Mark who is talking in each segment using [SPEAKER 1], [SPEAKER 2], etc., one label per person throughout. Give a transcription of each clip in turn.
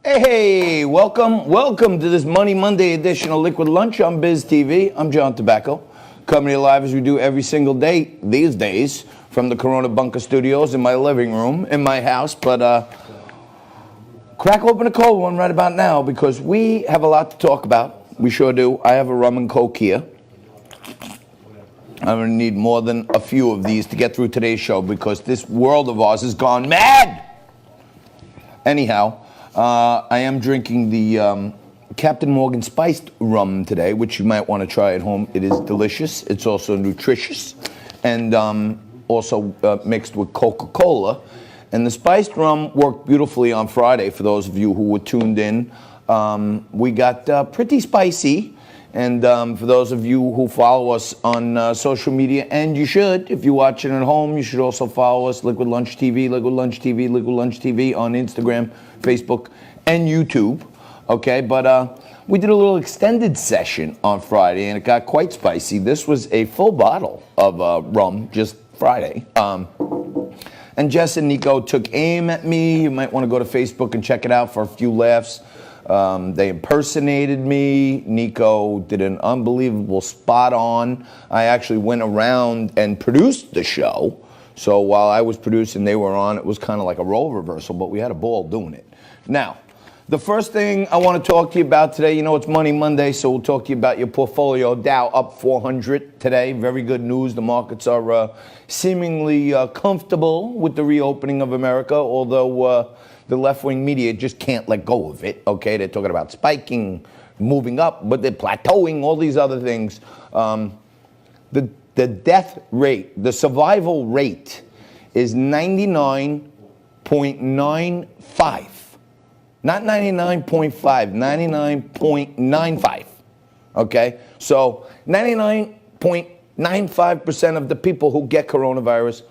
[SPEAKER 1] Hey, welcome to this Money Monday edition of Liquid Lunch on Biz TV. I'm John Tobacco, coming to you live as we do every single day these days from the Corona Bunker Studios in my living room, in my house. But crack open a cold one right about now because we have a lot to talk about. We sure do. I have a rum and coke here. I'm going to need more than a few of these to get through today's show because this world of ours has gone mad. Anyhow, I am drinking the Captain Morgan spiced rum today, which you might want to try at home. It is delicious. It's also nutritious and also mixed with Coca-Cola. And the spiced rum worked beautifully on Friday for those of you who were tuned in. We got pretty spicy. And for those of you who follow us on social media, and you should, if you're watching at home, you should also follow us, Liquid Lunch TV, Liquid Lunch TV, Liquid Lunch TV on Instagram, Facebook, and YouTube. Okay, but we did a little extended session on Friday, and it got quite spicy. This was a full bottle of rum, just Friday. And Jess and Nico took aim at me. You might want to go to Facebook and check it out for a few laughs. They impersonated me. Nico did an unbelievable spot on. I actually went around and produced the show. So while I was producing, they were on. It was kind of like a role reversal, but we had a ball doing it. Now, the first thing I want to talk to you about today, you know, it's Money Monday, so we'll talk to you about your portfolio. Dow up 400 today. Very good news. The markets are seemingly comfortable with the reopening of America, although the left-wing media just can't let go of it, okay? They're talking about spiking, moving up, but they're plateauing, all these other things. The death rate, the survival rate is 99.95. Not 99.5, 99.95, okay? So 99.95% of the people who get coronavirus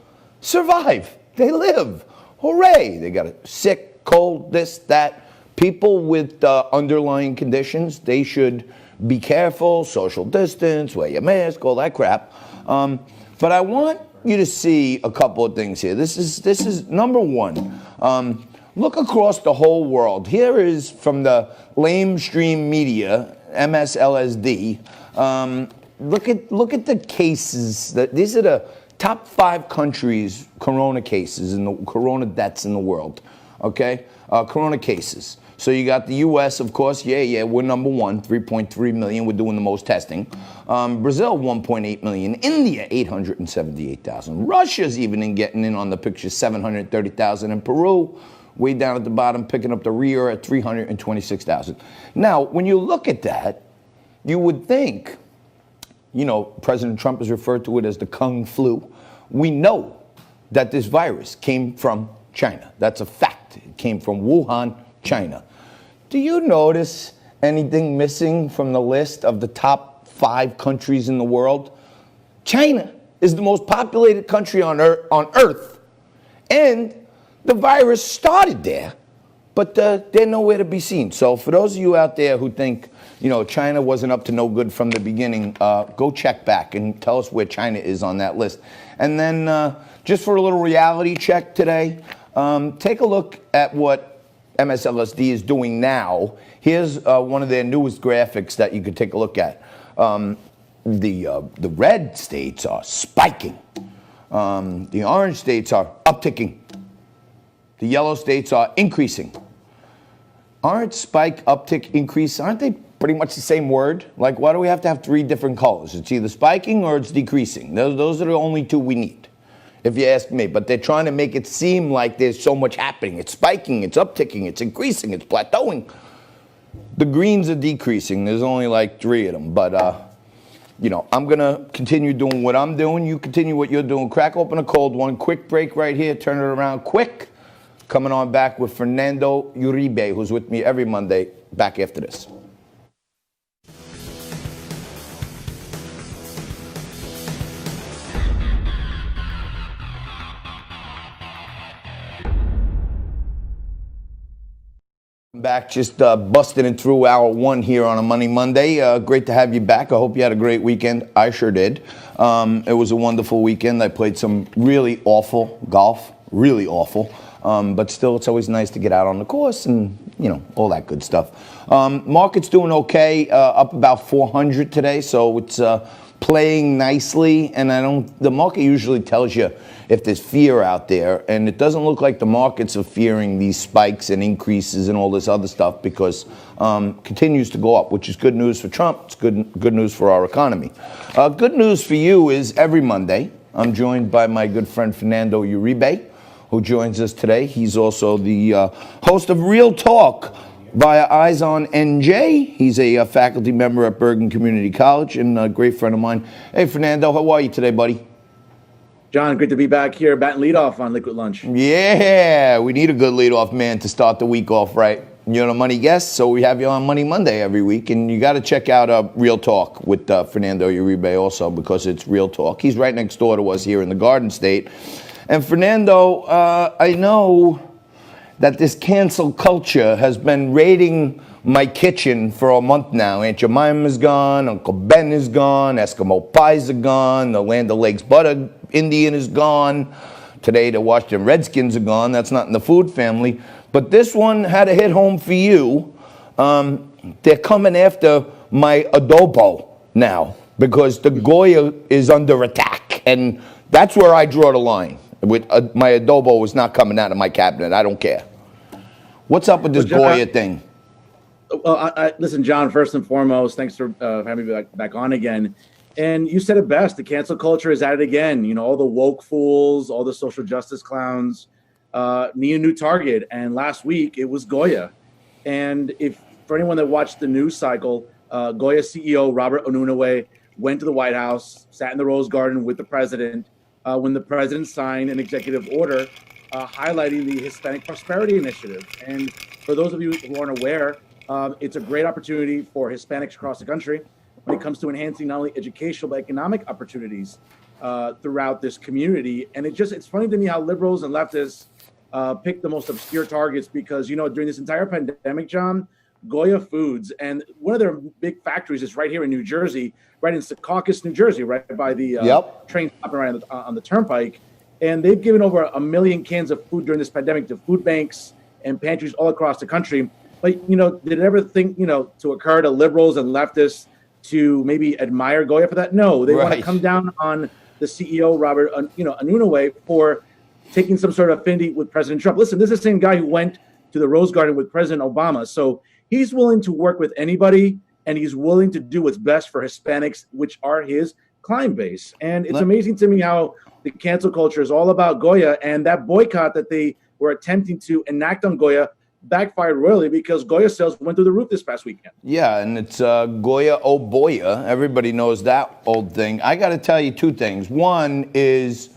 [SPEAKER 1] survive. They live. Hooray! They got it sick, cold, this, that. People with underlying conditions, they should be careful, social distance, wear your mask, all that crap. But I want you to see a couple of things here. This is number one. Look across the whole world. Here is from the lamestream media, MSLSD. Look at the cases. These are the top 5 countries, corona cases, and the corona deaths in the world, okay? Corona cases. So you got the U.S., of course, yeah, we're number 1, 3.3 million, we're doing the most testing. Brazil, 1.8 million. India, 878,000. Russia's even getting in on the picture, 730,000. And Peru, way down at the bottom, picking up the rear at 326,000. Now, when you look at that, you would think, you know, President Trump has referred to it as the Kung flu. We know that this virus came from China. That's a fact. It came from Wuhan, China. Do you notice anything missing from the list of the top 5 countries in the world? China is the most populated country on Earth, and the virus started there, but they're nowhere to be seen. So for those of you out there who think, you know, China wasn't up to no good from the beginning, go check back and tell us where China is on that list. And then just for a little reality check today, take a look at what MSLSD is doing now. Here's one of their newest graphics that you could take a look at. The red states are spiking. The orange states are upticking. The yellow states are increasing. Aren't spike, uptick, increase, aren't they pretty much the same word? Like, why do we have to have 3 different colors? It's either spiking or it's decreasing. Those are the only 2 we need, if you ask me. But they're trying to make it seem like there's so much happening. It's spiking, it's upticking, it's increasing, it's plateauing. The greens are decreasing. There's only like 3 of them. But, you know, I'm going to continue doing what I'm doing. You continue what you're doing. Crack open a cold one. Quick break right here. Turn it around quick. Coming on back with Fernando Uribe, who's with me every Monday. Back after this. Back, just busting it through hour 1 here on a Money Monday. Great to have you back. I hope you had a great weekend. I sure did. It was a wonderful weekend. I played some really awful golf, really awful. But still, it's always nice to get out on the course and, all that good stuff. Market's doing okay, up about 400 today, so it's playing nicely. And the market usually tells you if there's fear out there, and it doesn't look like the markets are fearing these spikes and increases and all this other stuff, because continues to go up, which is good news for Trump. It's good news for our economy. Good news for you is every Monday, I'm joined by my good friend Fernando Uribe, who joins us today. He's also the host of Real Talk via Eyes on NJ. He's a faculty member at Bergen Community College and a great friend of mine. Hey, Fernando, how are you today, buddy?
[SPEAKER 2] John, great to be back here, batting leadoff on Liquid Lunch.
[SPEAKER 1] Yeah, we need a good leadoff man to start the week off right. You're a money guest, so we have you on Money Monday every week, and you got to check out Real Talk with Fernando Uribe also, because it's Real Talk. He's right next door to us here in the Garden State. And Fernando, I know that this cancel culture has been raiding my kitchen for a month now. Aunt Jemima's gone, Uncle Ben is gone, Eskimo pies are gone, the Land O'Lakes butter Indian is gone. Today the Washington Redskins are gone. That's not in the food family. But this one had to hit home for you. They're coming after my adobo now, because the Goya is under attack. And that's where I draw the line. With my adobo is not coming out of my cabinet. I don't care. What's up with this Goya thing?
[SPEAKER 2] Well, listen, John, first and foremost, thanks for having me back on again. And you said it best. The cancel culture is at it again. All the woke fools, all the social justice clowns need a new target. And last week, it was Goya. And for anyone that watched the news cycle, Goya CEO Robert Onunawe went to the White House, sat in the Rose Garden with the president when the president signed an executive order highlighting the Hispanic Prosperity Initiative. And for those of you who aren't aware, it's a great opportunity for Hispanics across the country when it comes to enhancing not only educational but economic opportunities throughout this community. And it's funny to me how liberals and leftists pick the most obscure targets, because during this entire pandemic, John, Goya Foods, and one of their big factories is right here in New Jersey, right in Secaucus, New Jersey, right by the train stopping right on the turnpike. And they've given over 1 million cans of food during this pandemic to food banks and pantries all across the country. But, did it ever think, to occur to liberals and leftists to maybe admire Goya for that? No, they want to come down on the CEO, Robert, Onunawe, for taking some sort of affinity with President Trump. Listen, this is the same guy who went to the Rose Garden with President Obama. So he's willing to work with anybody, and he's willing to do what's best for Hispanics, which are his client base. And it's amazing to me how the cancel culture is all about Goya, and that boycott that they were attempting to enact on Goya backfired royally, because Goya sales went through the roof this past weekend.
[SPEAKER 1] Yeah, and it's Goya oh boya. Everybody knows that old thing. I got to tell you two things. One is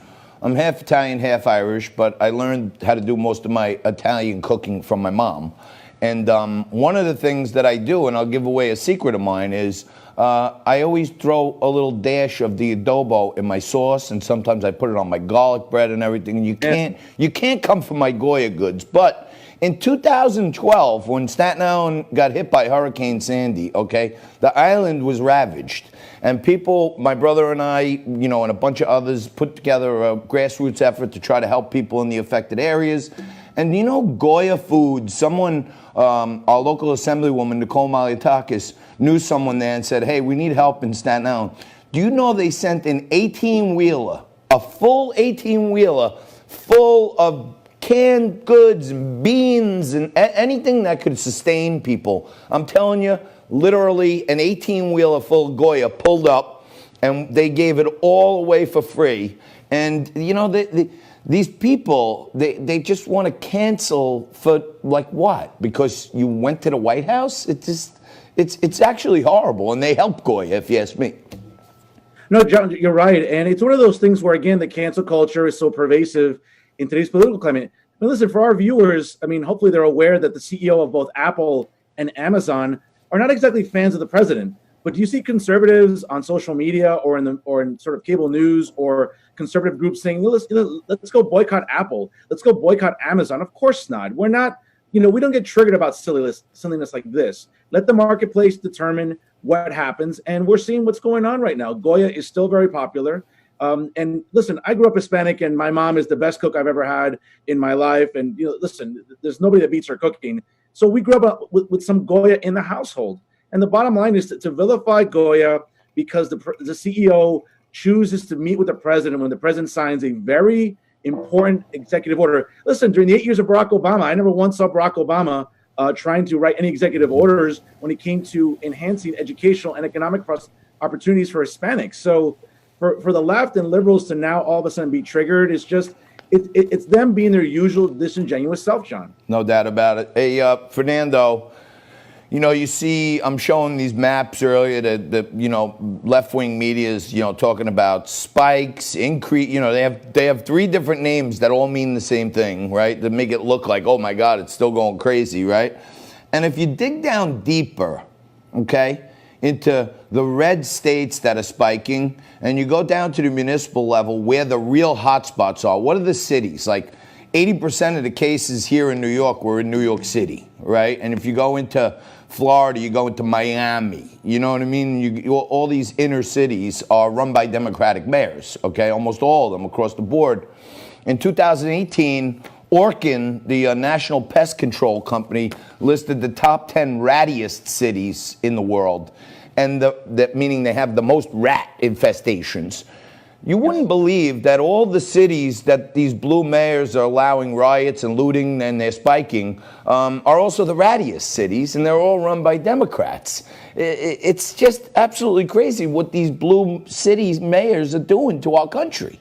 [SPEAKER 1] I'm half Italian, half Irish, but I learned how to do most of my Italian cooking from my mom. And one of the things that I do, and I'll give away a secret of mine, is I always throw a little dash of the adobo in my sauce, and sometimes I put it on my garlic bread and everything. And you can't come for my Goya goods. But in 2012, when Staten Island got hit by Hurricane Sandy, the island was ravaged. And people, my brother and I, and a bunch of others, put together a grassroots effort to try to help people in the affected areas. And Goya Foods, someone, our local assemblywoman, Nicole Maliatakis, knew someone there and said, hey, we need help in Staten Island. Do you know they sent an 18-wheeler, a full 18-wheeler, full of canned goods and beans and anything that could sustain people? I'm telling you, literally an 18-wheeler full of Goya pulled up, and they gave it all away for free. And, these people, they just want to cancel for, like, what? Because you went to the White House? It's actually horrible, and they help Goya, if you ask me.
[SPEAKER 2] No, John, you're right. And it's one of those things where, again, the cancel culture is so pervasive in today's political climate. But listen, for our viewers, hopefully they're aware that the CEO of both Apple and Amazon are not exactly fans of the president. But do you see conservatives on social media or in sort of cable news or conservative groups saying, let's go boycott Apple, let's go boycott Amazon? Of course not. We're not, we don't get triggered about silliness like this. Let the marketplace determine what happens, and we're seeing what's going on right now. Goya is still very popular. And listen, I grew up Hispanic, and my mom is the best cook I've ever had in my life. And listen, there's nobody that beats her cooking. So we grew up with some Goya in the household. And the bottom line is to vilify Goya because the CEO chooses to meet with the president when the president signs a very important executive order. Listen, during the 8 years of Barack Obama, I never once saw Barack Obama trying to write any executive orders when it came to enhancing educational and economic opportunities for Hispanics. So for the left and liberals to now all of a sudden be triggered, it's them being their usual disingenuous self, John.
[SPEAKER 1] No doubt about it. Hey, Fernando, you see, I'm showing these maps earlier that the left-wing media is, talking about spikes, increase. They have three different names that all mean the same thing, right? To make it look like, oh my God, it's still going crazy, right? And if you dig down deeper, okay, into the red states that are spiking, and you go down to the municipal level where the real hotspots are, what are the cities? Like 80% of the cases here in New York were in New York City, right? And if you go into Florida, you go into Miami, you know what I mean? All these inner cities are run by Democratic mayors, okay? Almost all of them across the board. In 2018, Horyn, the National Pest Control Company, listed the top 10 rattiest cities in the world, and that meaning they have the most rat infestations. You wouldn't believe that all the cities that these blue mayors are allowing riots and looting and they're spiking are also the rattiest cities, and they're all run by Democrats. It's just absolutely crazy what these blue cities mayors are doing to our country.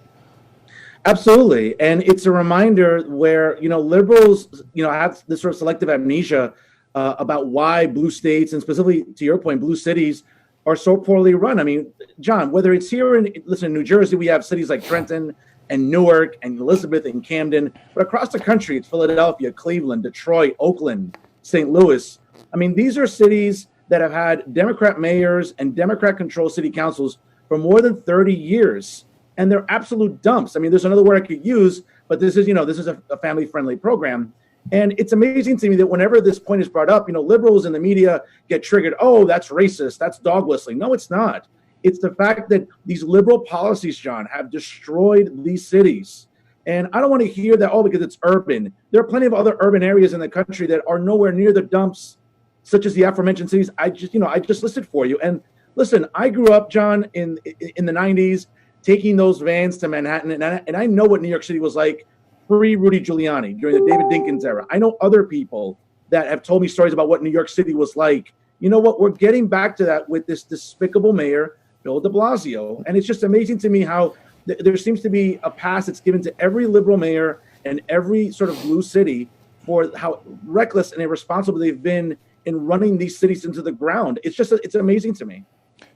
[SPEAKER 2] Absolutely. And it's a reminder where, liberals, have this sort of selective amnesia about why blue states, and specifically to your point, blue cities, are so poorly run. I mean, John, whether it's here in New Jersey, we have cities like Trenton and Newark and Elizabeth and Camden, but across the country, it's Philadelphia, Cleveland, Detroit, Oakland, St. Louis. I mean, these are cities that have had Democrat mayors and Democrat-controlled city councils for more than 30 years. And they're absolute dumps. I mean, there's another word I could use, but this is a family-friendly program. And it's amazing to me that whenever this point is brought up, liberals in the media get triggered. Oh, that's racist. That's dog whistling. No, it's not. It's the fact that these liberal policies, John, have destroyed these cities. And I don't want to hear that, because it's urban. There are plenty of other urban areas in the country that are nowhere near the dumps, such as the aforementioned cities I just listed for you. And listen, I grew up, John, in the 90s, taking those vans to Manhattan, and I know what New York City was like pre-Rudy Giuliani, during the David Dinkins era. I know other people that have told me stories about what New York City was like. You know what? We're getting back to that with this despicable mayor, Bill de Blasio. And it's just amazing to me how there seems to be a pass that's given to every liberal mayor and every sort of blue city for how reckless and irresponsible they've been in running these cities into the ground. It's amazing to me.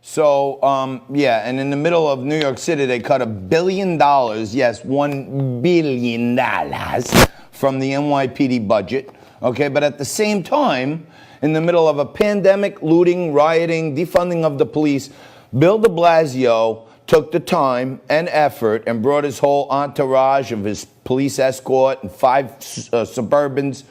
[SPEAKER 1] So, and in the middle of New York City, they cut $1 billion, yes, $1 billion from the NYPD budget, okay? But at the same time, in the middle of a pandemic, looting, rioting, defunding of the police, Bill de Blasio took the time and effort and brought his whole entourage of his police escort and 5 Suburbans.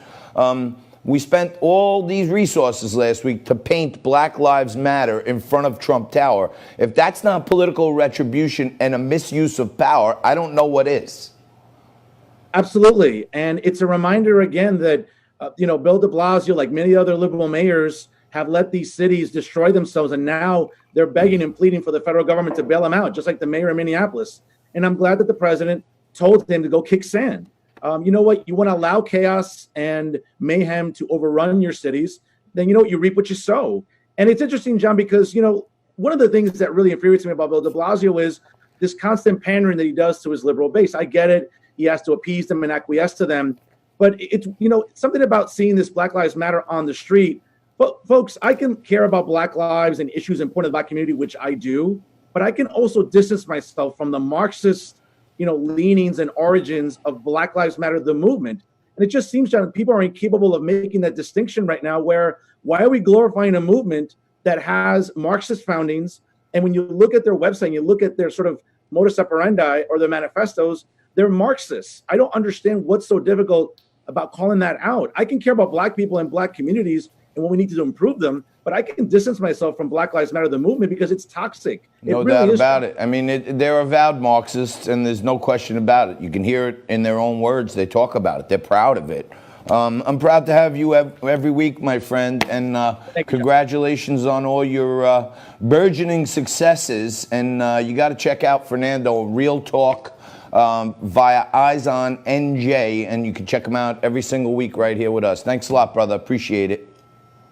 [SPEAKER 1] We spent all these resources last week to paint Black Lives Matter in front of Trump Tower. If that's not political retribution and a misuse of power, I don't know what is.
[SPEAKER 2] Absolutely. And it's a reminder again that, Bill de Blasio, like many other liberal mayors, have let these cities destroy themselves. And now they're begging and pleading for the federal government to bail them out, just like the mayor of Minneapolis. And I'm glad that the president told him to go kick sand. You know what? You want to allow chaos and mayhem to overrun your cities, then you reap what you sow. And it's interesting, John, because, one of the things that really infuriates me about Bill de Blasio is this constant pandering that he does to his liberal base. I get it. He has to appease them and acquiesce to them. But it's, something about seeing this Black Lives Matter on the street. But folks, I can care about Black lives and issues important to the Black community, which I do. But I can also distance myself from the Marxist leanings and origins of Black Lives Matter, the movement. And it just seems, John, people are incapable of making that distinction right now, why are we glorifying a movement that has Marxist foundings? And when you look at their website, you look at their sort of modus operandi or their manifestos, they're Marxists. I don't understand what's so difficult about calling that out. I can care about Black people and Black communities and what we need to do to improve them. but I can distance myself from Black Lives Matter, the movement, because it's toxic.
[SPEAKER 1] No doubt about it. I mean, they're avowed Marxists, and there's no question about it. You can hear it in their own words. They talk about it. They're proud of it. I'm proud to have you every week, my friend, and congratulations on all your burgeoning successes. And you got to check out Fernando, Real Talk, via Eyes on NJ, and you can check him out every single week right here with us. Thanks a lot, brother. Appreciate it.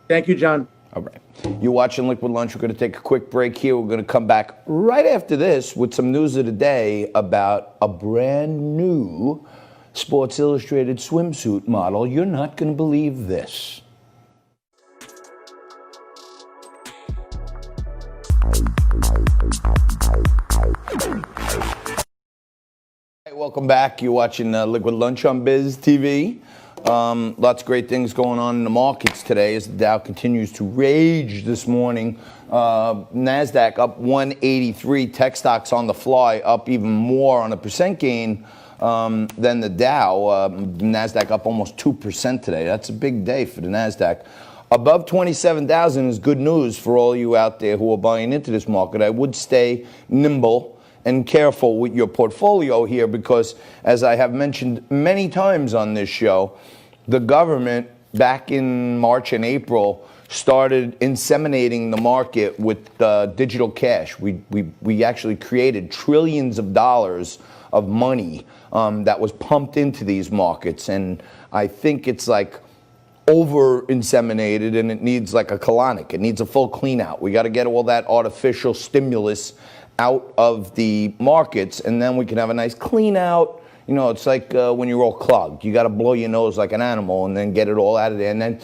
[SPEAKER 2] Thank you, John.
[SPEAKER 1] All right. You're watching Liquid Lunch. We're going to take a quick break here. We're going to come back right after this with some news of the day about a brand new Sports Illustrated swimsuit model. You're not going to believe this. Hey, welcome back. You're watching Liquid Lunch on Biz TV. Lots of great things going on in the markets today as the Dow continues to rage this morning. NASDAQ up 183. Tech stocks on the fly up even more on a percent gain than the Dow. NASDAQ up almost 2% today. That's a big day for the NASDAQ. Above 27,000 is good news for all you out there who are buying into this market. I would stay nimble and careful with your portfolio here because, as I have mentioned many times on this show, the government back in March and April started inseminating the market with digital cash. We actually created trillions of dollars of money that was pumped into these markets, and I think it's like over inseminated and it needs like a colonic. It needs a full clean out. We got to get all that artificial stimulus out of the markets, and then we can have a nice clean out. You know, it's like when you're all clogged. You got to blow your nose like an animal and then get it all out of there, and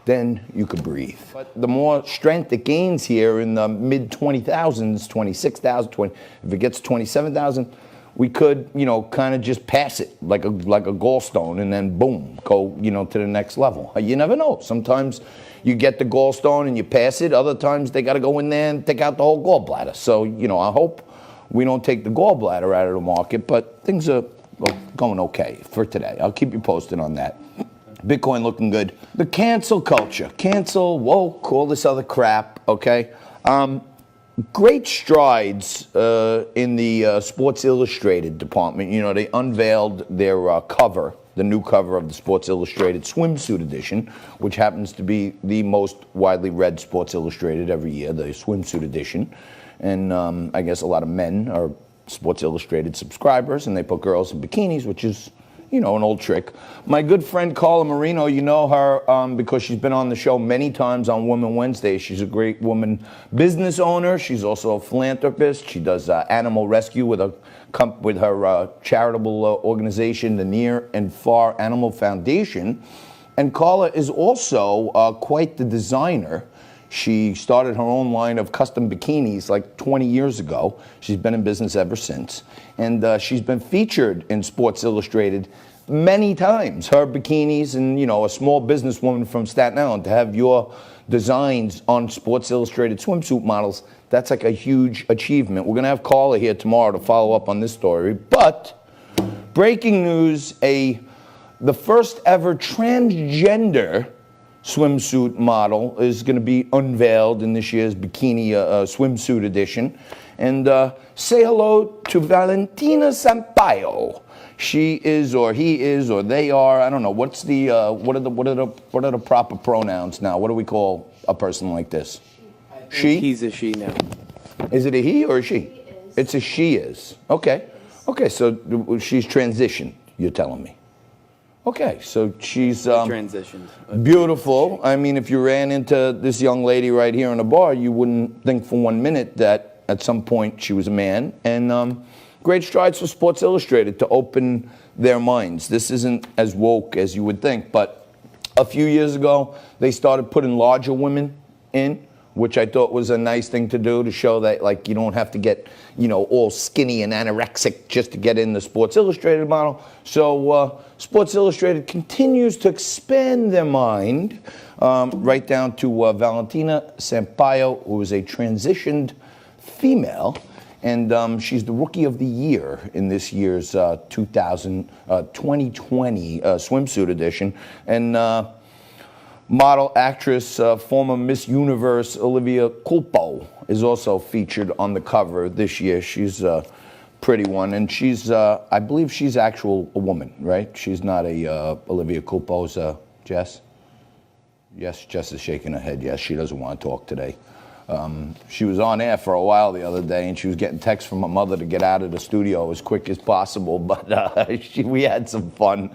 [SPEAKER 1] then you could breathe. But the more strength it gains here in the mid 20,000s, 26,000, 20, if it gets 27,000, we could, you know, kind of just pass it like a gallstone and then boom, go, you know, to the next level. You never know. Sometimes you get the gallstone and you pass it. Other times they got to go in there and take out the whole gallbladder. So, you know, I hope we don't take the gallbladder out of the market, but things are going okay for today. I'll keep you posted on that. Bitcoin looking good. The cancel culture, cancel, woke, all this other crap, okay? Great strides in the Sports Illustrated department. You know, they unveiled their cover, the new cover of the Sports Illustrated swimsuit edition, which happens to be the most widely read Sports Illustrated every year, the swimsuit edition. And I guess a lot of men are Sports Illustrated subscribers, and they put girls in bikinis, which is, you know, an old trick. My good friend Carla Marino, you know her because she's been on the show many times on Women Wednesday. She's a great woman business owner. She's also a philanthropist. She does animal rescue with her charitable organization, the Near and Far Animal Foundation. And Carla is also quite the designer. She started her own line of custom bikinis like 20 years ago. She's been in business ever since. And she's been featured in Sports Illustrated many times. Her bikinis, and, you know, a small businesswoman from Staten Island, to have your designs on Sports Illustrated swimsuit models, that's like a huge achievement. We're going to have Carla here tomorrow to follow up on this story. But breaking news, the first ever transgender swimsuit model is going to be unveiled in this year's bikini swimsuit edition. And say hello to Valentina Sampaio. She is, or he is, or they are. I don't know. What's the what are the proper pronouns now? What do we call a person like this? She.
[SPEAKER 3] He's a she now.
[SPEAKER 1] Is it a he or a she? It's a she is. Okay. Okay. So she's transitioned. You're telling me. Okay, so she's
[SPEAKER 3] Transitioned.
[SPEAKER 1] Beautiful. I mean, if you ran into this young lady right here in a bar, you wouldn't think for 1 minute that at some point she was a man. And great strides for Sports Illustrated to open their minds. This isn't as woke as you would think, but a few years ago, they started putting larger women in, which I thought was a nice thing to do, to show that, like, you don't have to get, you know, all skinny and anorexic just to get in the Sports Illustrated model. So Sports Illustrated continues to expand their mind, right down to Valentina Sampaio, who is a transitioned female, and she's the Rookie of the Year in this year's 2020 swimsuit edition. And model, actress, former Miss Universe Olivia Culpo is also featured on the cover this year. She's a pretty one, and she's, I believe she's a woman, right? She's not a Olivia Culpo's Jess? Yes, Jess is shaking her head. Yes, she doesn't want to talk today. She was on air for a while the other day, and she was getting texts from her mother to get out of the studio as quick as possible. But we had some fun.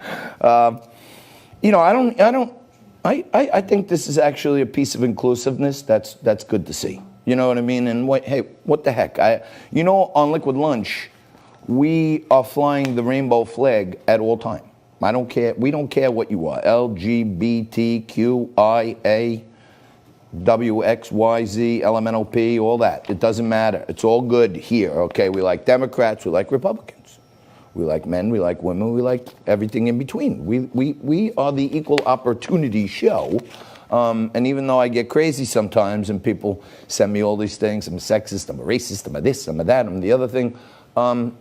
[SPEAKER 1] I think this is actually a piece of inclusiveness that's good to see. You know what I mean? And what the heck? On Liquid Lunch, we are flying the rainbow flag at all time. I don't care. We don't care what you are. LGBTQIA, WXYZ, LMNOP, all that. It doesn't matter. It's all good here, okay? We like Democrats. We like Republicans. We like men. We like women. We like everything in between. We are the equal opportunity show. And even though I get crazy sometimes and people send me all these things, I'm a sexist, I'm a racist, I'm a this, I'm a that, I'm the other thing, the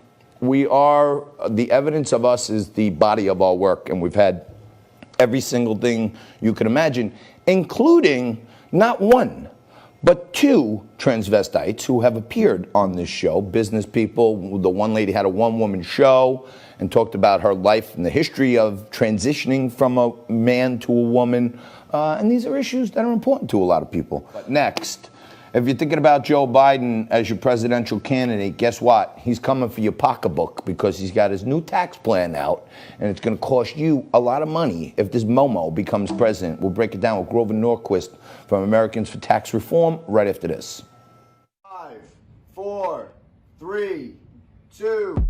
[SPEAKER 1] evidence of us is the body of our work, and we've had every single thing you can imagine, including not one, but two transvestites who have appeared on this show, business people. The one lady had a one-woman show and talked about her life and the history of transitioning from a man to a woman. And these are issues that are important to a lot of people. But next, if you're thinking about Joe Biden as your presidential candidate, guess what? He's coming for your pocketbook because he's got his new tax plan out, and it's going to cost you a lot of money if this Momo becomes president. We'll break it down with Grover Norquist from Americans for Tax Reform right after this.
[SPEAKER 3] 5, 4, 3, 2.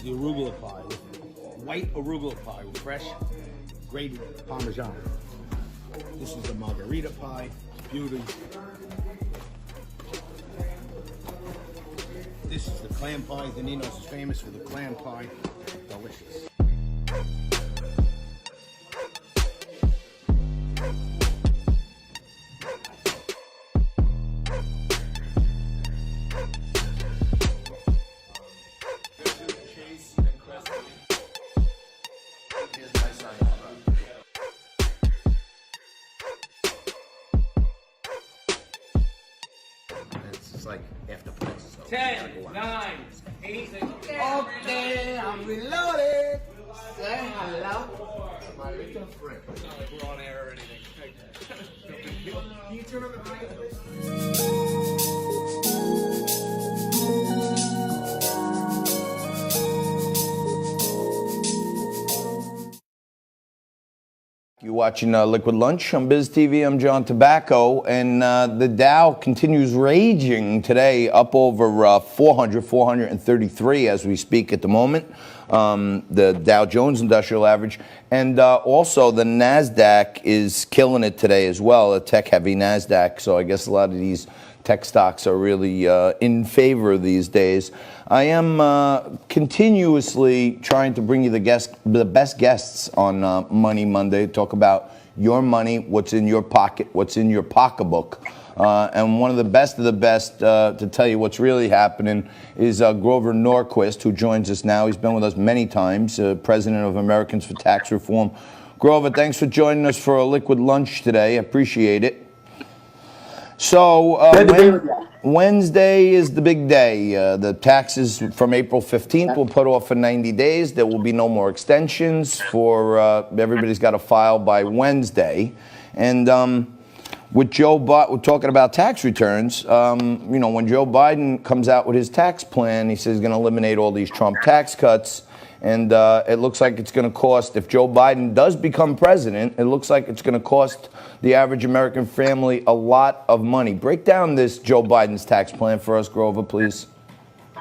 [SPEAKER 4] The arugula pie, white arugula pie with fresh grated Parmesan. This is the margarita pie, it's beauty. This is the clam pie. Danino's is famous for the clam pie. Delicious.
[SPEAKER 5] It's like after Prince.
[SPEAKER 6] 10, 9, 8, 6.
[SPEAKER 3] Okay, I'm reloaded. Say hello to my little friend.
[SPEAKER 6] It's not like we're on air or anything.
[SPEAKER 3] Can you turn on the mic?
[SPEAKER 1] You're watching Liquid Lunch on Biz TV. I'm John Tobacco, and the Dow continues raging today, up over 433 as we speak at the moment. The Dow Jones Industrial Average, and also the Nasdaq is killing it today as well. A tech-heavy Nasdaq, so I guess a lot of these tech stocks are really in favor these days. I am continuously trying to bring you the best guests on Money Monday, talk about your money, what's in your pocket, what's in your pocketbook. And one of the best to tell you what's really happening is Grover Norquist, who joins us now. He's been with us many times, president of Americans for Tax Reform. Grover, thanks for joining us for a Liquid Lunch today. I appreciate it. So Wednesday is the big day. The taxes from April 15th will put off for 90 days. There will be no more extensions for everybody's got to file by Wednesday. And with Joe Biden, we're talking about tax returns. When Joe Biden comes out with his tax plan, he says he's going to eliminate all these Trump tax cuts. And it looks like it's going to cost, if Joe Biden does become president, it looks like it's going to cost the average American family a lot of money. Break down this Joe Biden's tax plan for us, Grover, please.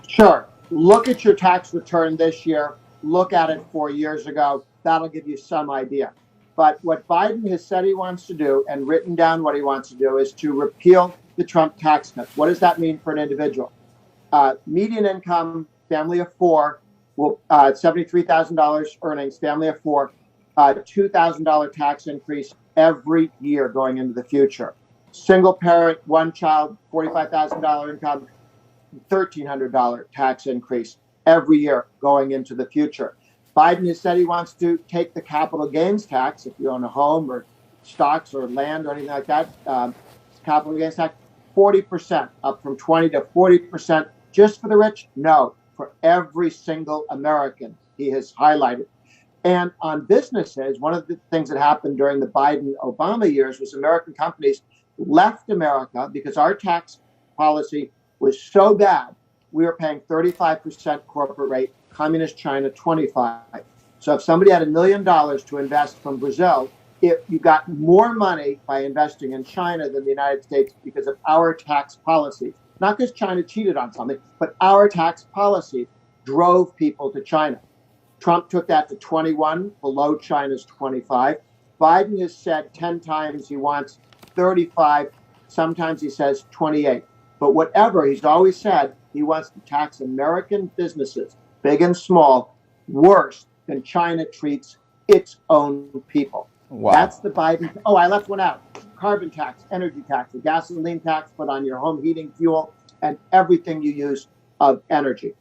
[SPEAKER 7] Sure. Look at your tax return this year. Look at it 4 years ago. That'll give you some idea. But what Biden has said he wants to do and written down what he wants to do is to repeal the Trump tax cuts. What does that mean for an individual? Median income, family of four, will $73,000 earnings, family of four, $2,000 tax increase every year going into the future. Single parent, one child, $45,000 income, $1,300 tax increase every year going into the future. Biden has said he wants to take the capital gains tax, if you own a home or stocks or land or anything like that, capital gains tax, 40%, up from 20 to 40%. Just for the rich? No, for every single American, he has highlighted. And on businesses, one of the things that happened during the Biden-Obama years was American companies left America because our tax policy was so bad. We were paying 35% corporate rate, communist China 25%. So if somebody had $1 million to invest from Brazil, if you got more money by investing in China than the United States because of our tax policies. Not because China cheated on something, but our tax policy drove people to China. Trump took that to 21, below China's 25. Biden has said 10 times he wants 35. Sometimes he says 28. But whatever, he's always said he wants to tax American businesses, big and small, worse than China treats its own people.
[SPEAKER 1] Wow.
[SPEAKER 7] That's the Biden. Oh, I left one out. Carbon tax, energy tax, a gasoline tax put on your home heating fuel and everything you use of energy.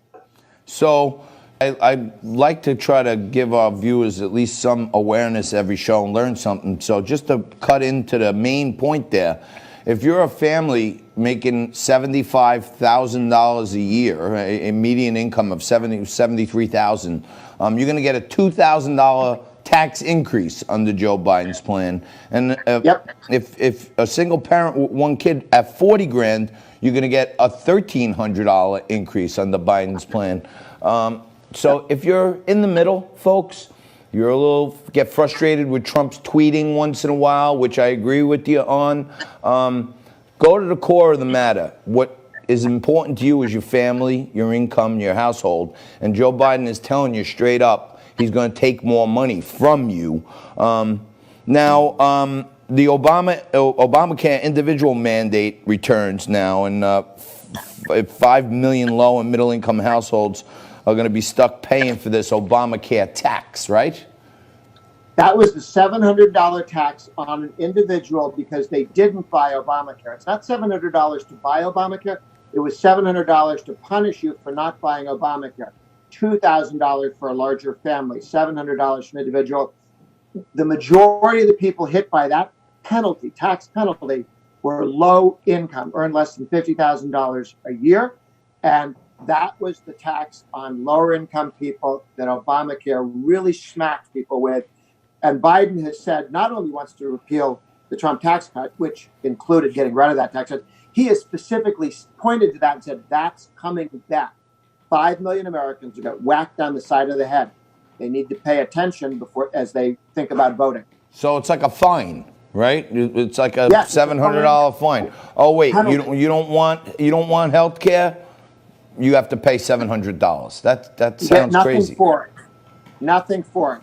[SPEAKER 1] So I'd like to try to give our viewers at least some awareness every show and learn something. So just to cut into the main point there, if you're a family making $75,000 a year, a median income of $73,000, you're going to get a $2,000 tax increase under Joe Biden's plan. And if a single parent with one kid at 40 grand, you're going to get a $1,300 increase under Biden's plan. So if you're in the middle, folks, you're a little get frustrated with Trump's tweeting once in a while, which I agree with you on. Go to the core of the matter. What is important to you is your family, your income, your household. And Joe Biden is telling you straight up he's going to take more money from you. Now, the Obamacare individual mandate returns now, and 5 million low and middle income households are going to be stuck paying for this Obamacare tax, right?
[SPEAKER 7] That was the $700 tax on an individual because they didn't buy Obamacare. It's not $700 to buy Obamacare. It was $700 to punish you for not buying Obamacare. $2,000 for a larger family, $700 for an individual. The majority of the people hit by that penalty, tax penalty, were low income, earned less than $50,000 a year. And that was the tax on lower income people that Obamacare really smacked people with. And Biden has said not only wants to repeal the Trump tax cut, which included getting rid of that tax cut, he has specifically pointed to that and said that's coming back. 5 million Americans who got whacked on the side of the head. They need to pay attention before as they think about voting.
[SPEAKER 1] So it's like a fine, right? It's like a $700 fine. Oh wait, you don't want health care? You have to pay $700. That sounds crazy.
[SPEAKER 7] Nothing for it.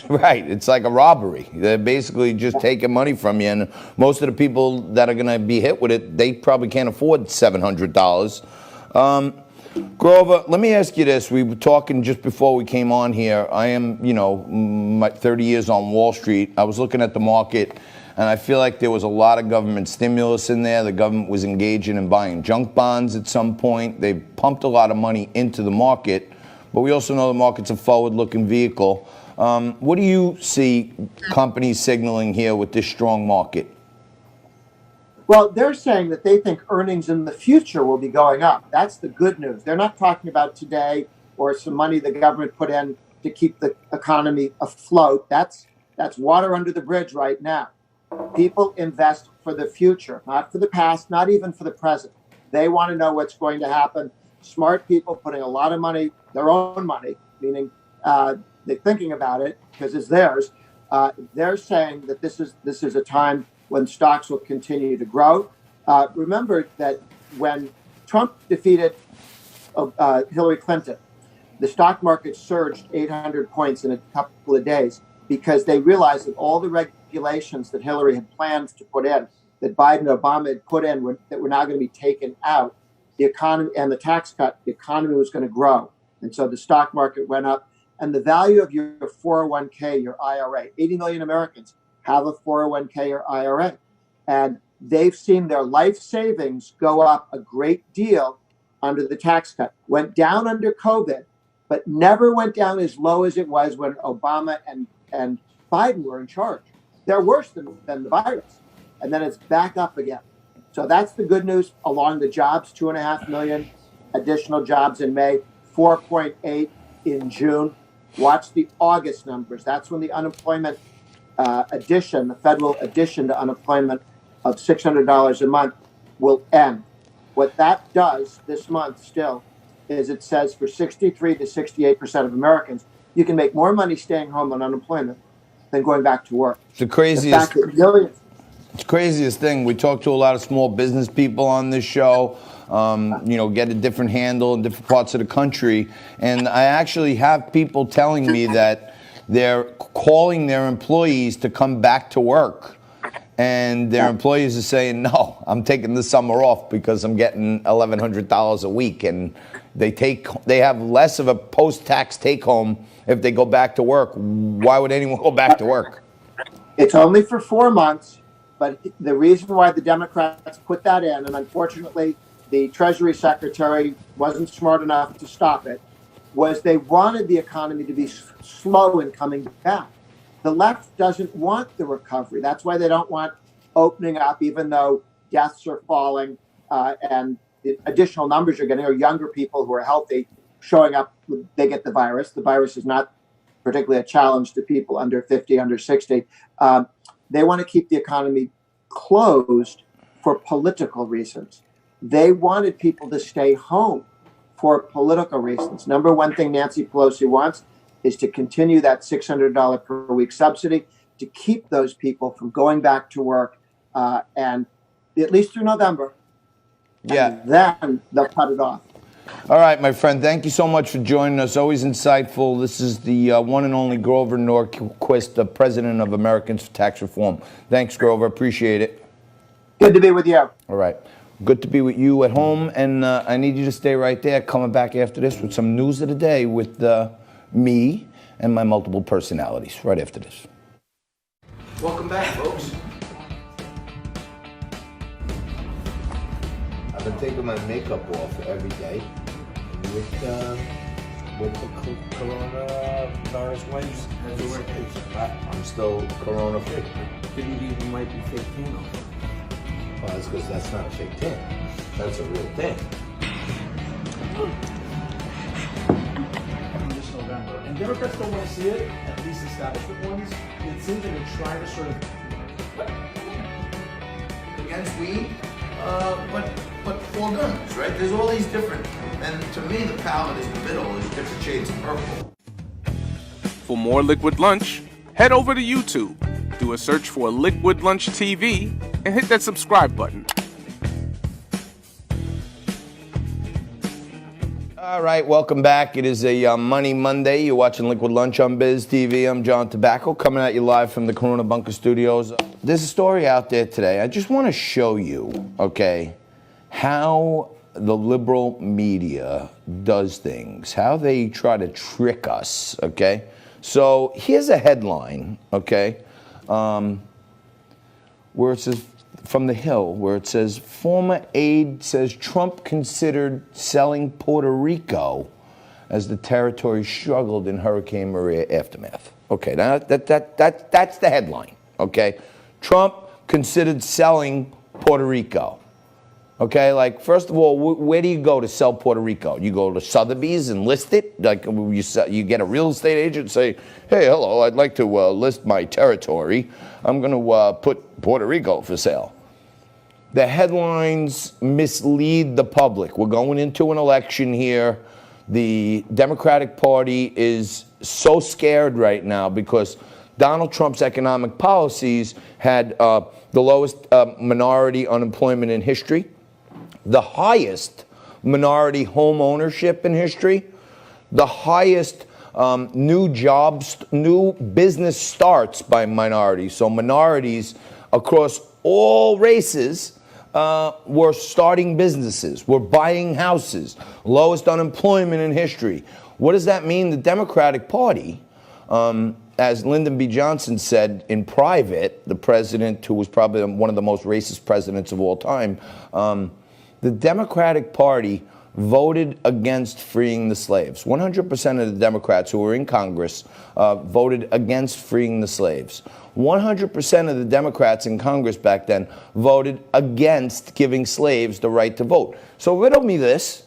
[SPEAKER 1] Right, it's like a robbery. They're basically just taking money from you, and most of the people that are going to be hit with it, they probably can't afford $700. Grover, let me ask you this. We were talking just before we came on here. I am, my 30 years on Wall Street. I was looking at the market, and I feel like there was a lot of government stimulus in there. The government was engaging in buying junk bonds at some point. They pumped a lot of money into the market, but we also know the market's a forward-looking vehicle. What do you see companies signaling here with this strong market?
[SPEAKER 7] Well, they're saying that they think earnings in the future will be going up. That's the good news. They're not talking about today or some money the government put in to keep the economy afloat. That's water under the bridge right now. People invest for the future, not for the past, not even for the present. They want to know what's going to happen. Smart people putting a lot of money, their own money, meaning they're thinking about it because it's theirs. They're saying that this is a time when stocks will continue to grow. Remember that when Trump defeated Hillary Clinton, the stock market surged 800 points in a couple of days. because they realized that all the regulations that Hillary had planned to put in, that Biden and Obama had put in, that were now going to be taken out, the economy and the tax cut, the economy was going to grow. And so the stock market went up. And the value of your 401k, your IRA, 80 million Americans have a 401k or IRA. And they've seen their life savings go up a great deal under the tax cut. Went down under COVID, but never went down as low as it was when Obama and Biden were in charge. They're worse than the virus. And then it's back up again. So that's the good news along the jobs, 2.5 million additional jobs in May, 4.8 in June. Watch the August numbers. That's when the unemployment addition, the federal addition to unemployment of $600 a month will end. What that does this month still is it says for 63 to 68% of Americans, you can make more money staying home on unemployment than going back to work.
[SPEAKER 1] It's the craziest. It's the craziest thing. We talk to a lot of small business people on this show. Get a different handle in different parts of the country. And I actually have people telling me that they're calling their employees to come back to work. And their employees are saying, no, I'm taking the summer off because I'm getting $1,100 a week. And they have less of a post-tax take-home if they go back to work. Why would anyone go back to work?
[SPEAKER 7] It's only for 4 months. But the reason why the Democrats put that in, and unfortunately, the Treasury Secretary wasn't smart enough to stop it, was they wanted the economy to be slow in coming back. The left doesn't want the recovery. That's why they don't want opening up, even though deaths are falling and the additional numbers you're getting are younger people who are healthy showing up. They get the virus. The virus is not particularly a challenge to people under 50, under 60. They want to keep the economy closed for political reasons. They wanted people to stay home for political reasons. Number one thing Nancy Pelosi wants is to continue that $600 per week subsidy to keep those people from going back to work and at least through November.
[SPEAKER 1] Yeah.
[SPEAKER 7] And then they'll cut it off.
[SPEAKER 1] All right, my friend. Thank you so much for joining us. Always insightful. This is the one and only Grover Norquist, the president of Americans for Tax Reform. Thanks, Grover. Appreciate it.
[SPEAKER 7] Good to be with you.
[SPEAKER 1] All right. Good to be with you at home. And I need you to stay right there. Coming back after this with some news of the day with me and my multiple personalities right after this.
[SPEAKER 3] Welcome back, folks.
[SPEAKER 5] I've been taking my makeup off every day with the coronavirus wipes.
[SPEAKER 3] How's it working?
[SPEAKER 5] I'm still corona free.
[SPEAKER 3] Didn't even wipe your fake tan off.
[SPEAKER 5] Well, that's because that's not a fake tan. That's a real tan.
[SPEAKER 8] This November. And Democrats don't want to see it, at least establishment ones. It seems like they're trying to sort of
[SPEAKER 3] Against weed, but for guns, right? There's all these different, and to me, the palette is the middle, is different shades of purple.
[SPEAKER 9] For more Liquid Lunch, head over to YouTube, do a search for Liquid Lunch TV, and hit that subscribe button.
[SPEAKER 1] All right, welcome back. It is a Money Monday. You're watching Liquid Lunch on Biz TV. I'm John Tobacco, coming at you live from the Corona Bunker Studios. There's a story out there today. I just want to show you, okay, how the liberal media does things, how they try to trick us, okay? So here's a headline, okay, where it says, from The Hill, where it says, former aide says Trump considered selling Puerto Rico as the territory struggled in Hurricane Maria aftermath. Okay, now that's the headline, okay? Trump considered selling Puerto Rico. Okay, like, first of all, where do you go to sell Puerto Rico? You go to Sotheby's and list it? Like, you get a real estate agent and say, hey, hello, I'd like to list my territory. I'm going to put Puerto Rico for sale. The headlines mislead the public. We're going into an election here. The Democratic Party is so scared right now because Donald Trump's economic policies had the lowest minority unemployment in history, the highest minority home ownership in history, the highest new jobs, new business starts by minorities. So minorities across all races were starting businesses, were buying houses, lowest unemployment in history. What does that mean? The Democratic Party, as Lyndon B. Johnson said in private, the president who was probably one of the most racist presidents of all time, the Democratic Party voted against freeing the slaves. 100% of the Democrats who were in Congress voted against freeing the slaves. 100% of the Democrats in Congress back then voted against giving slaves the right to vote. So riddle me this.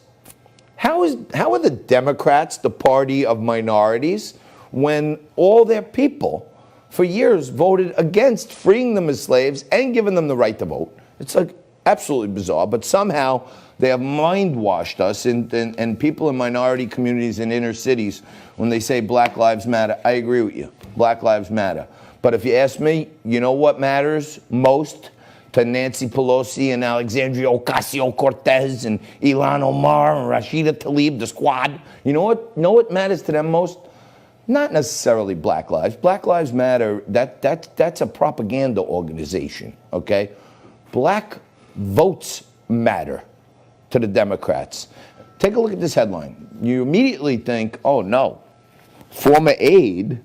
[SPEAKER 1] How are the Democrats the party of minorities when all their people for years voted against freeing them as slaves and giving them the right to vote? It's like absolutely bizarre, but somehow they have mind-washed us, and people in minority communities in inner cities, when they say Black Lives Matter, I agree with you. Black Lives Matter. But if you ask me, you know what matters most to Nancy Pelosi and Alexandria Ocasio-Cortez and Ilhan Omar and Rashida Tlaib, the squad? You know what matters to them most? Not necessarily Black Lives. Black Lives Matter, that's a propaganda organization, okay? Black votes matter to the Democrats. Take a look at this headline. You immediately think, oh no, former aide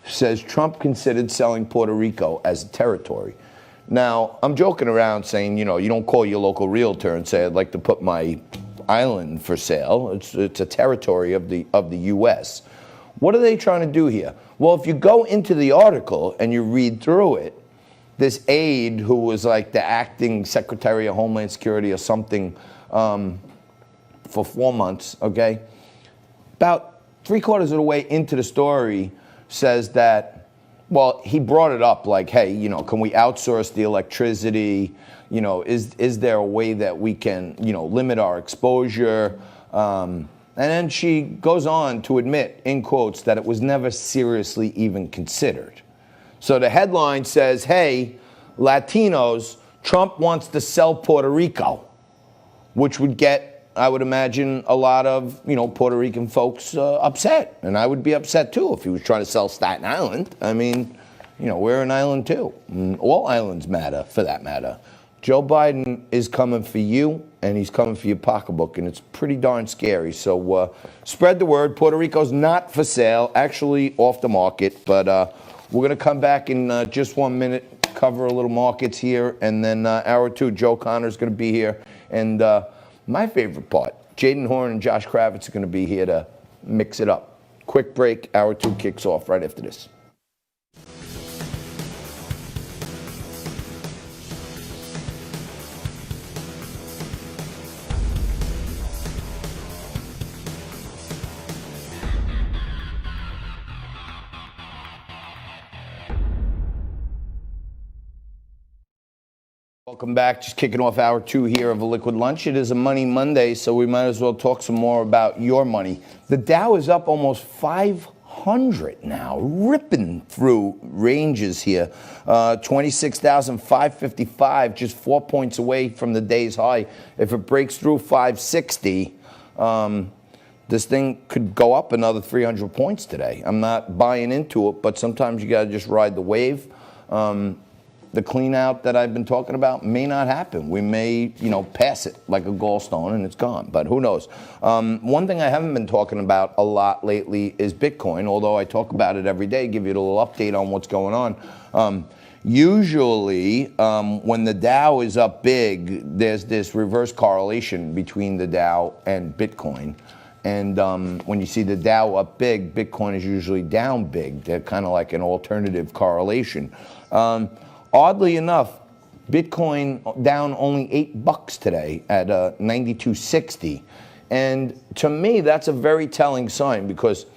[SPEAKER 1] says Trump considered selling Puerto Rico as a territory. Now, I'm joking around saying, you don't call your local realtor and say, I'd like to put my island for sale. It's a territory of the U.S. What are they trying to do here? Well, if you go into the article and you read through it, this aide who was like the acting Secretary of Homeland Security or something for 4 months, okay? About 3/4 of the way into the story says that, well, he brought it up like, hey, can we outsource the electricity? Is there a way that we can, limit our exposure? And then she goes on to admit, in quotes, that it was never seriously even considered. So the headline says, hey, Latinos, Trump wants to sell Puerto Rico, which would get, I would imagine, a lot of, Puerto Rican folks upset. And I would be upset, too, if he was trying to sell Staten Island. I mean, we're an island, too. And all islands matter, for that matter. Joe Biden is coming for you, and he's coming for your pocketbook, and it's pretty darn scary. So spread the word. Puerto Rico's not for sale, actually off the market. But we're going to come back in just 1 minute, cover a little markets here, and then hour two, Joe Connor's going to be here. And my favorite part, Jadyn, Horyn, and Josh Kravitz are going to be here to mix it up. Quick break, hour two kicks off right after this. Welcome back. Just kicking off hour two here of a Liquid Lunch. It is a Money Monday, so we might as well talk some more about your money. The Dow is up almost 500 now, ripping through ranges here. 26,555, just 4 points away from the day's high. If it breaks through 560, this thing could go up another 300 points today. I'm not buying into it, but sometimes you got to just ride the wave. The clean out that I've been talking about may not happen. We may, pass it like a gallstone and it's gone, but who knows? One thing I haven't been talking about a lot lately is Bitcoin, although I talk about it every day, give you a little update on what's going on. Usually, when the Dow is up big, there's this reverse correlation between the Dow and Bitcoin. And when you see the Dow up big, Bitcoin is usually down big. They're kind of like an alternative correlation. Oddly enough, Bitcoin down only $8 today at 92.60. And to me, that's a very telling sign because,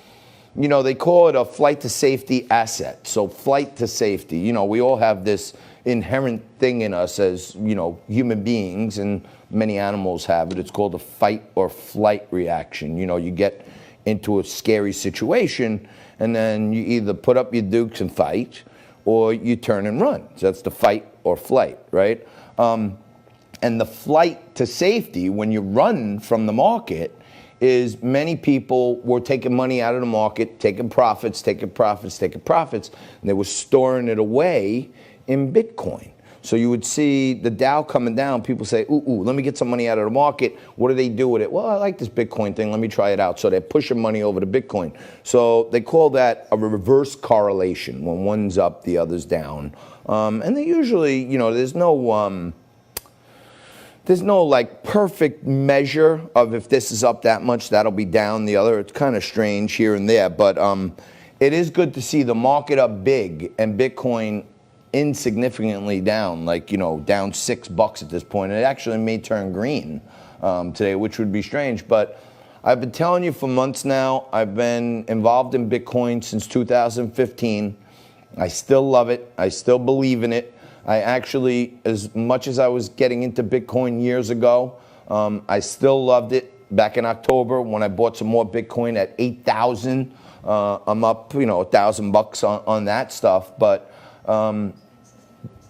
[SPEAKER 1] they call it a flight to safety asset. So flight to safety, we all have this inherent thing in us as, human beings, and many animals have it. It's called a fight or flight reaction. You get into a scary situation and then you either put up your dukes and fight, or you turn and run. So that's the fight or flight, right? And the flight to safety, when you run from the market, is many people were taking money out of the market, taking profits, and they were storing it away in Bitcoin. So you would see the Dow coming down, people say, ooh, let me get some money out of the market. What do they do with it? Well, I like this Bitcoin thing, let me try it out. So they're pushing money over to Bitcoin. So they call that a reverse correlation. When one's up, the other's down. And they usually, there's no like perfect measure of if this is up that much, that'll be down the other. It's kind of strange here and there, but it is good to see the market up big and Bitcoin insignificantly down, like, down $6 at this point. It actually may turn green today, which would be strange, but I've been telling you for months now, I've been involved in Bitcoin since 2015. I still love it. I still believe in it. I actually, as much as I was getting into Bitcoin years ago, I still loved it. Back in October, when I bought some more Bitcoin at 8,000, I'm up, $1,000 on that stuff. But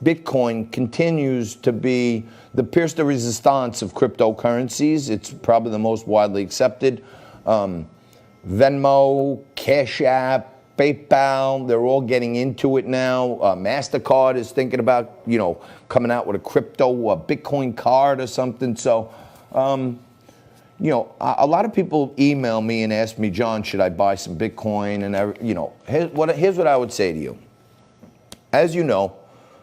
[SPEAKER 1] Bitcoin continues to be the pièce de résistance of cryptocurrencies. It's probably the most widely accepted. Venmo, Cash App, PayPal, they're all getting into it now. MasterCard is thinking about, coming out with a Bitcoin card or something. So, a lot of people email me and ask me, John, should I buy some Bitcoin? And, here's what I would say to you. As you know,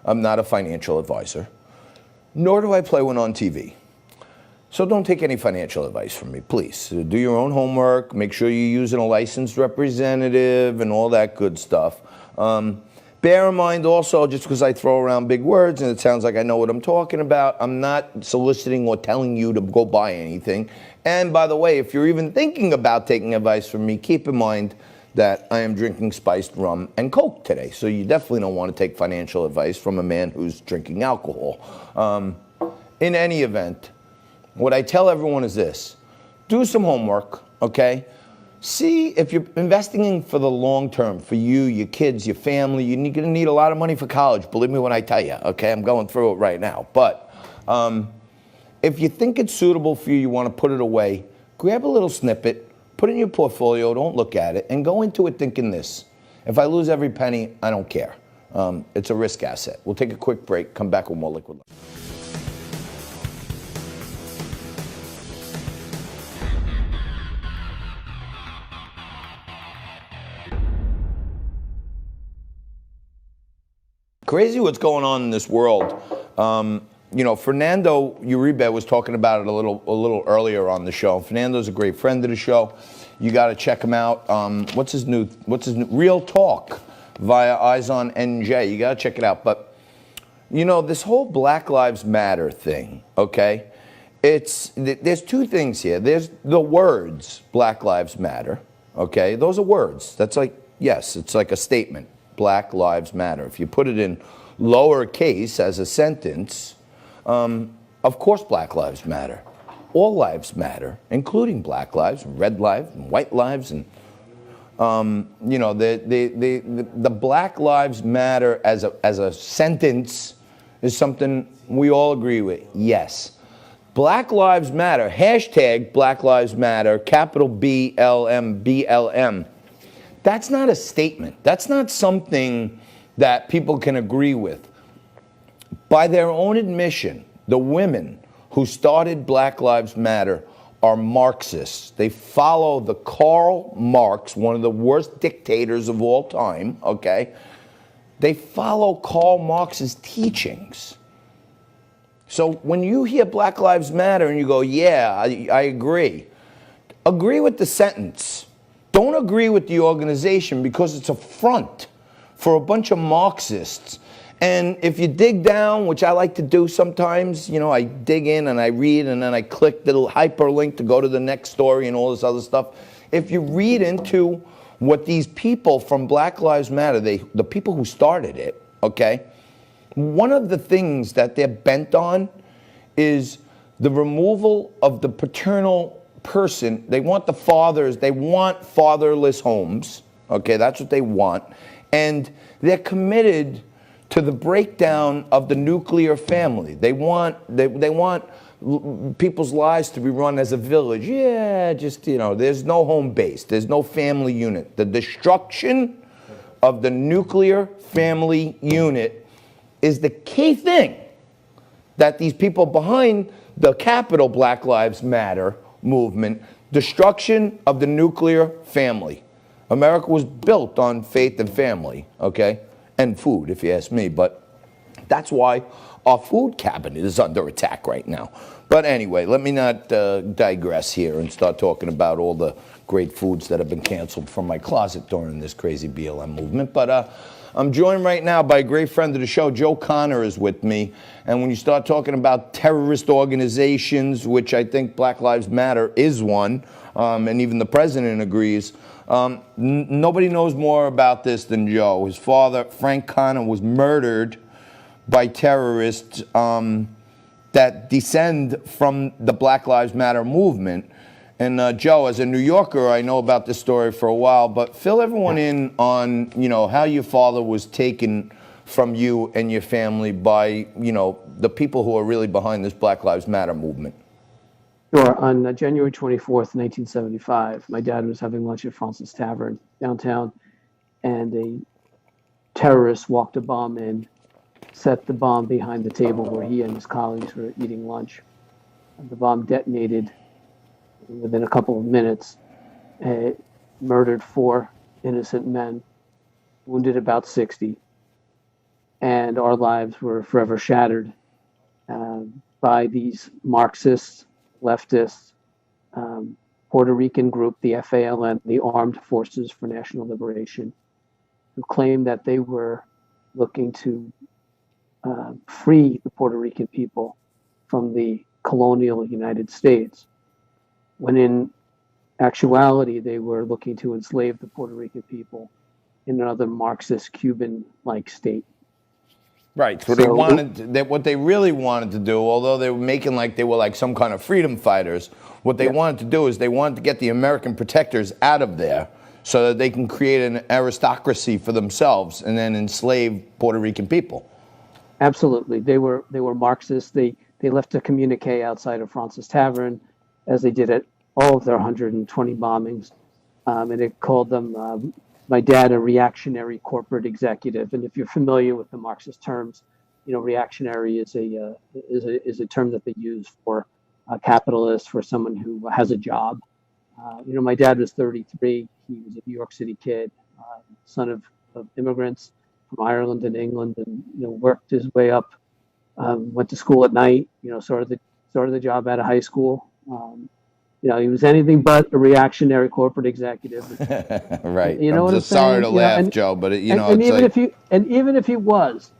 [SPEAKER 1] I'm not a financial advisor, nor do I play one on TV. So don't take any financial advice from me, please. Do your own homework, make sure you're using a licensed representative and all that good stuff. Bear in mind also, just because I throw around big words and it sounds like I know what I'm talking about, I'm not soliciting or telling you to go buy anything. And by the way, if you're even thinking about taking advice from me, keep in mind that I am drinking spiced rum and Coke today. So you definitely don't want to take financial advice from a man who's drinking alcohol. In any event, what I tell everyone is this: do some homework, okay? See if you're investing in for the long term, for you, your kids, your family. You're going to need a lot of money for college, believe me when I tell you, okay? I'm going through it right now. But if you think it's suitable for you, you want to put it away, grab a little snippet, put it in your portfolio, don't look at it, and go into it thinking this: if I lose every penny, I don't care. It's a risk asset. We'll take a quick break, come back with more Liquid Lunch. Crazy what's going on in this world. Fernando Uribe was talking about it a little earlier on the show. Fernando's a great friend of the show. You got to check him out. What's his new Real Talk via Eyes on NJ. You got to check it out. But this whole Black Lives Matter thing, okay? There's two things here. There's the words Black Lives Matter, okay? Those are words. That's like, yes, it's like a statement. Black Lives Matter. If you put it in lowercase as a sentence, of course Black Lives Matter. All lives matter, including black lives, and red lives, and white lives, and the Black Lives Matter as a sentence is something we all agree with. Yes. Black Lives Matter, hashtag Black Lives Matter, capital BLM, BLM. That's not a statement. That's not something that people can agree with. By their own admission, the women who started Black Lives Matter are Marxists. They follow the Karl Marx, one of the worst dictators of all time, okay? They follow Karl Marx's teachings. So when you hear Black Lives Matter and you go, yeah, I agree with the sentence. Don't agree with the organization because it's a front for a bunch of Marxists. And if you dig down, which I like to do sometimes, I dig in and I read and then I click the little hyperlink to go to the next story and all this other stuff. If you read into what these people from Black Lives Matter, the people who started it, okay, one of the things that they're bent on is the removal of the paternal person. They want the fathers, they want fatherless homes, okay, that's what they want, and they're committed to the breakdown of the nuclear family. They want people's lives to be run as a village. Yeah, just, there's no home base. There's no family unit. The destruction of the nuclear family unit is the key thing that these people behind the capital Black Lives Matter movement, destruction of the nuclear family. America was built on faith and family, okay? And food, if you ask me. But that's why our food cabinet is under attack right now. But anyway, let me not digress here and start talking about all the great foods that have been canceled from my closet during this crazy BLM movement. But I'm joined right now by a great friend of the show. Joe Connor is with me. And when you start talking about terrorist organizations, which I think Black Lives Matter is one, and even the president agrees, nobody knows more about this than Joe. His father, Frank Connor, was murdered by terrorists that descend from the Black Lives Matter movement. And Joe, as a New Yorker, I know about this story for a while, but fill everyone in on, how your father was taken from you and your family by, the people who are really behind this Black Lives Matter movement.
[SPEAKER 10] Sure. On January 24th, 1975, my dad was having lunch at Francis Tavern downtown, and a terrorist walked a bomb in, set the bomb behind the table where he and his colleagues were eating lunch. And the bomb detonated within a couple of minutes. Murdered 4 innocent men, wounded about 60, and our lives were forever shattered by these Marxists, leftists, Puerto Rican group, the FALN, the Armed Forces for National Liberation, who claimed that they were looking to free the Puerto Rican people from the colonial United States, when in actuality they were looking to enslave the Puerto Rican people in another Marxist Cuban-like state.
[SPEAKER 1] Right. So what they really wanted to do, although they were making like they were like some kind of freedom fighters, what they wanted to do is they wanted to get the American protectors out of there so that they can create an aristocracy for themselves and then enslave Puerto Rican people. Absolutely.
[SPEAKER 10] They were Marxists. They left a communique outside of Francis Tavern, as they did at all of their 120 bombings, and it called them, my dad, a reactionary corporate executive. And if you're familiar with the Marxist terms, reactionary is a term that they use for a capitalist, for someone who has a job. My dad was 33. He was a New York City kid, son of immigrants from Ireland and England, and worked his way up. Went to school at night. Started the job out of high school. He was anything but a reactionary corporate executive.
[SPEAKER 1] Right.
[SPEAKER 10] You know what I'm saying?
[SPEAKER 1] Sorry to laugh, Joe, but even
[SPEAKER 10] if he was,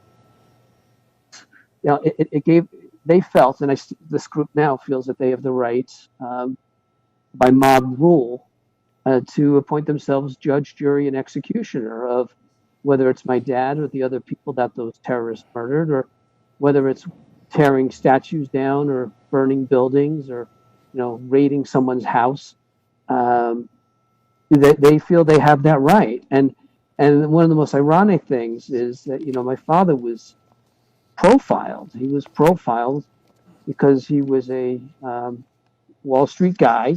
[SPEAKER 10] it gave. They felt, and this group now feels that they have the right, by mob rule, to appoint themselves judge, jury, and executioner of whether it's my dad or the other people that those terrorists murdered, or whether it's tearing statues down or burning buildings or raiding someone's house. They feel they have that right. And one of the most ironic things is that, my father was profiled. He was profiled because he was a Wall Street guy,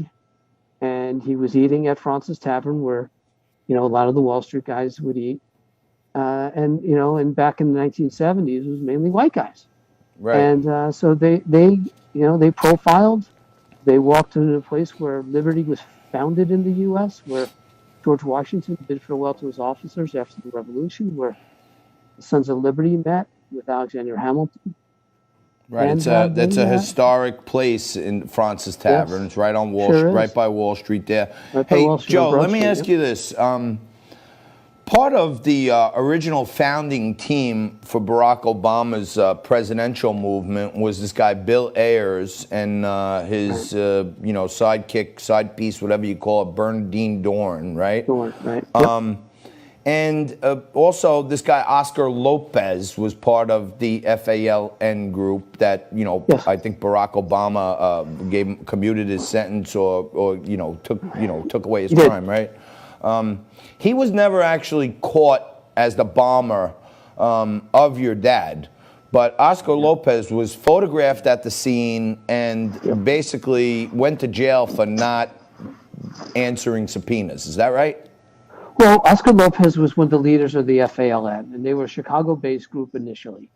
[SPEAKER 10] and he was eating at Francis Tavern where, a lot of the Wall Street guys would eat. And back in the 1970s, it was mainly white guys.
[SPEAKER 1] Right.
[SPEAKER 10] And so they profiled. They walked into a place where liberty was founded in the U.S., where George Washington bid farewell to his officers after the Revolution, where the Sons of Liberty met with Alexander Hamilton.
[SPEAKER 1] Right. And, it's a historic place in Francis Tavern. Yes. It's right on right by Wall Street there. Hey, Joe, let me ask you this. Part of the original founding team for Barack Obama's presidential movement was this guy, Bill Ayers, and his, sidekick, side piece, whatever you call it, Bernardine Dohrn, right?
[SPEAKER 10] Dohrn, right.
[SPEAKER 1] And also this guy, Oscar Lopez, was part of the FALN group that, yes. I think Barack Obama commuted his sentence or took away his crime, right? He was never actually caught as the bomber of your dad, But Oscar Lopez was photographed at the scene and basically went to jail for not answering subpoenas. Is that right?
[SPEAKER 10] Well, Oscar Lopez was one of the leaders of the FALN, and they were a Chicago-based group initially.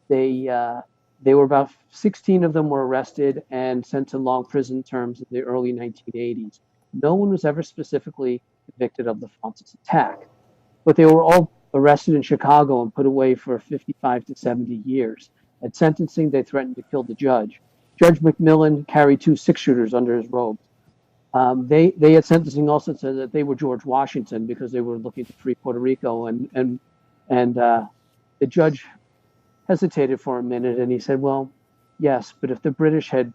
[SPEAKER 10] They were about 16 of them were arrested and sent to long prison terms in the early 1980s. No one was ever specifically convicted of the Francis attack, but they were all arrested in Chicago and put away for 55 to 70 years. At sentencing, they threatened to kill the judge. Judge McMillan carried 2 six-shooters under his robes. They at sentencing also said that they were George Washington because they were looking to free Puerto Rico, and the judge hesitated for a minute, and he said, well, yes, but if the British had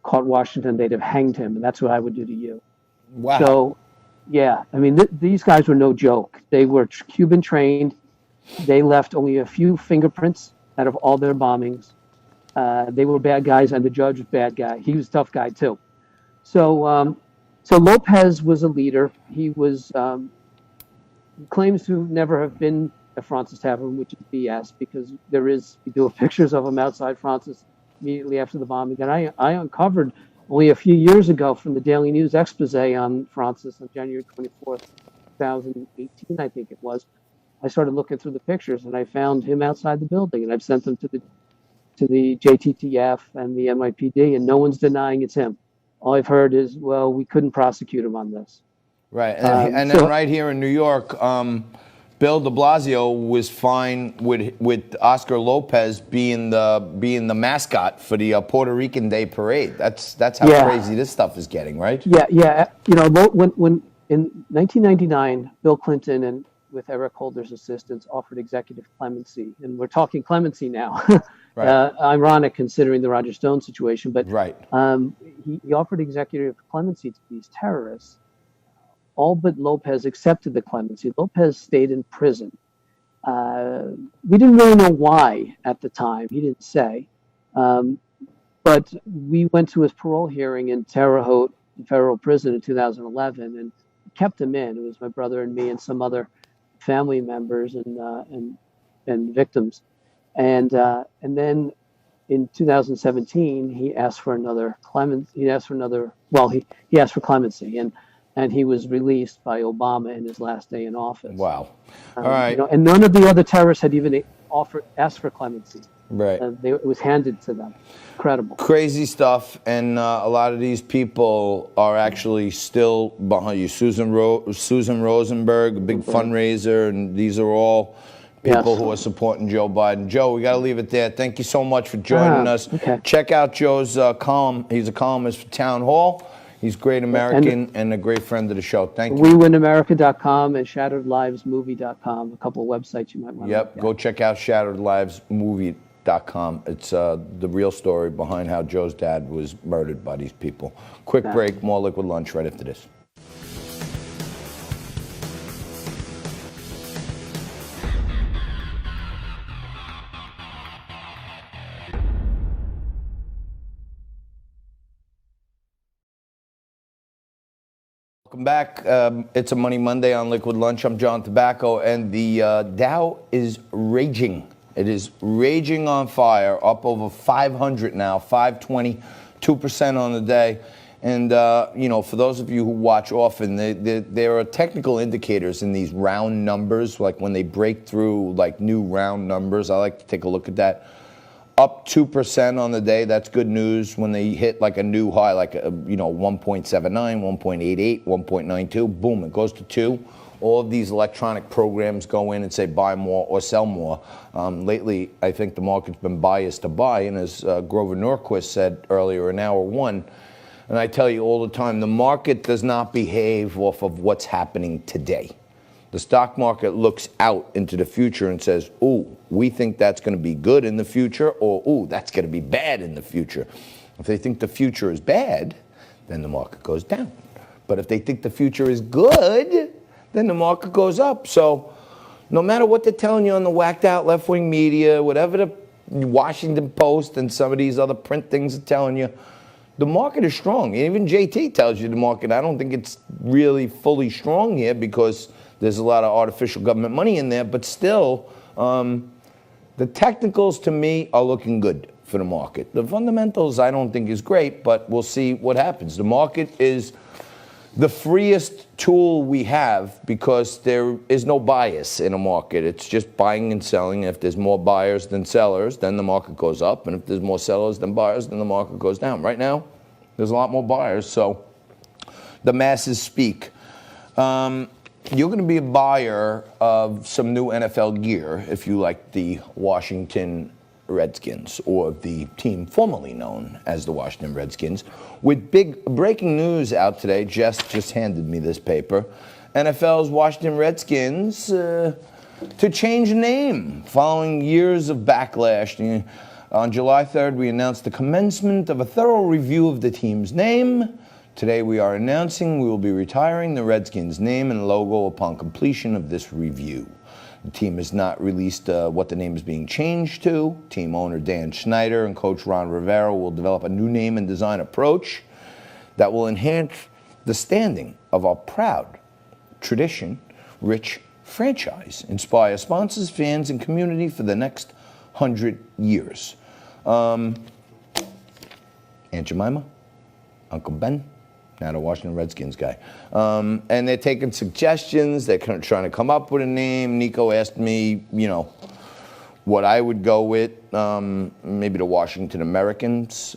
[SPEAKER 10] caught Washington, they'd have hanged him, and that's what I would do to you.
[SPEAKER 1] Wow.
[SPEAKER 10] So, yeah, I mean, these guys were no joke. They were Cuban trained. They left only a few fingerprints out of all their bombings. They were bad guys, and the judge was a bad guy. He was a tough guy, too. So Lopez was a leader. He was he claims to never have been at Francis Tavern, which is BS, because we do pictures of him outside Francis immediately after the bombing. And I uncovered only a few years ago from the Daily News expose on Francis on January 24th, 2018, I think it was. I started looking through the pictures, and I found him outside the building, and I've sent them to the JTTF and the NYPD, and no one's denying it's him. All I've heard is, well, we couldn't prosecute him on this.
[SPEAKER 1] Right, and then right here in New York, Bill de Blasio was fine with Oscar Lopez being the mascot for the Puerto Rican Day Parade. That's how crazy this stuff is getting, right?
[SPEAKER 10] Yeah. You know, when in 1999, Bill Clinton and with Eric Holder's assistance offered executive clemency, and we're talking clemency now. Right. Ironic considering the Roger Stone situation, but
[SPEAKER 1] right.
[SPEAKER 10] He offered executive clemency to these terrorists. All but Lopez accepted the clemency. Lopez stayed in prison. We didn't really know why at the time. He didn't say. But we went to his parole hearing in Terre Haute federal prison in 2011 and kept him in. It was my brother and me and some other family members and victims. And then in 2017, he asked for another clemency. He asked for clemency, and he was released by Obama in his last day in office.
[SPEAKER 1] Wow! All right.
[SPEAKER 10] You know, and none of the other terrorists had even asked for clemency.
[SPEAKER 1] Right.
[SPEAKER 10] It was handed to them. Incredible.
[SPEAKER 1] Crazy stuff, and a lot of these people are actually still behind you. Susan Rosenberg, a big fundraiser, and these are all people who are supporting Joe Biden. Joe, we got to leave it there. Thank you so much for joining us. Okay. Check out Joe's column. He's a columnist for Town Hall. He's a great American and a great friend of the show. Thank you.
[SPEAKER 10] WeWinAmerica.com and ShatteredLivesMovie.com, a couple of websites you might want to look at.
[SPEAKER 1] Go check out ShatteredLivesMovie.com. It's the real story behind how Joe's dad was murdered by these people. Quick break, more Liquid Lunch right after this. Welcome back. It's a Money Monday on Liquid Lunch. I'm John Tobacco, and the Dow is raging. It is raging on fire, up over 500 now, 520, 2% on the day. And, for those of you who watch often, there are technical indicators in these round numbers, like when they break through like new round numbers. I like to take a look at that. Up 2% on the day, that's good news. When they hit like a new high, like 1.79, 1.88, 1.92, boom, it goes to 2. All of these electronic programs go in and say buy more or sell more. Lately, I think the market's been biased to buy, and as Grover Norquist said earlier in hour one, and I tell you all the time, the market does not behave off of what's happening today. The stock market looks out into the future and says, ooh, we think that's going to be good in the future, or ooh, that's going to be bad in the future. If they think the future is bad, then the market goes down. But if they think the future is good, then the market goes up. So no matter what they're telling you on the whacked out left-wing media, whatever the Washington Post and some of these other print things are telling you, the market is strong. Even JT tells you the market, I don't think it's really fully strong here because there's a lot of artificial government money in there, but still, The technicals, to me, are looking good for the market. The fundamentals, I don't think is great, but we'll see what happens. The market is the freest tool we have because there is no bias in a market. It's just buying and selling. If there's more buyers than sellers, then the market goes up. And if there's more sellers than buyers, then the market goes down. Right now, there's a lot more buyers, so the masses speak. You're going to be a buyer of some new NFL gear if you like the Washington Redskins, or the team formerly known as the Washington Redskins. With big breaking news out today, Jess just handed me this paper. NFL's Washington Redskins to change name following years of backlash. On July 3rd, we announced the commencement of a thorough review of the team's name. Today we are announcing we will be retiring the Redskins name and logo upon completion of this review. The team has not released what the name is being changed to. Team owner Dan Schneider and coach Ron Rivera will develop a new name and design approach that will enhance the standing of our proud, tradition-rich franchise, inspire sponsors, fans, and community for the next 100 years. Aunt Jemima, Uncle Ben, now the Washington Redskins guy. And they're taking suggestions. They're trying to come up with a name. Nico asked me, what I would go with. Maybe the Washington Americans.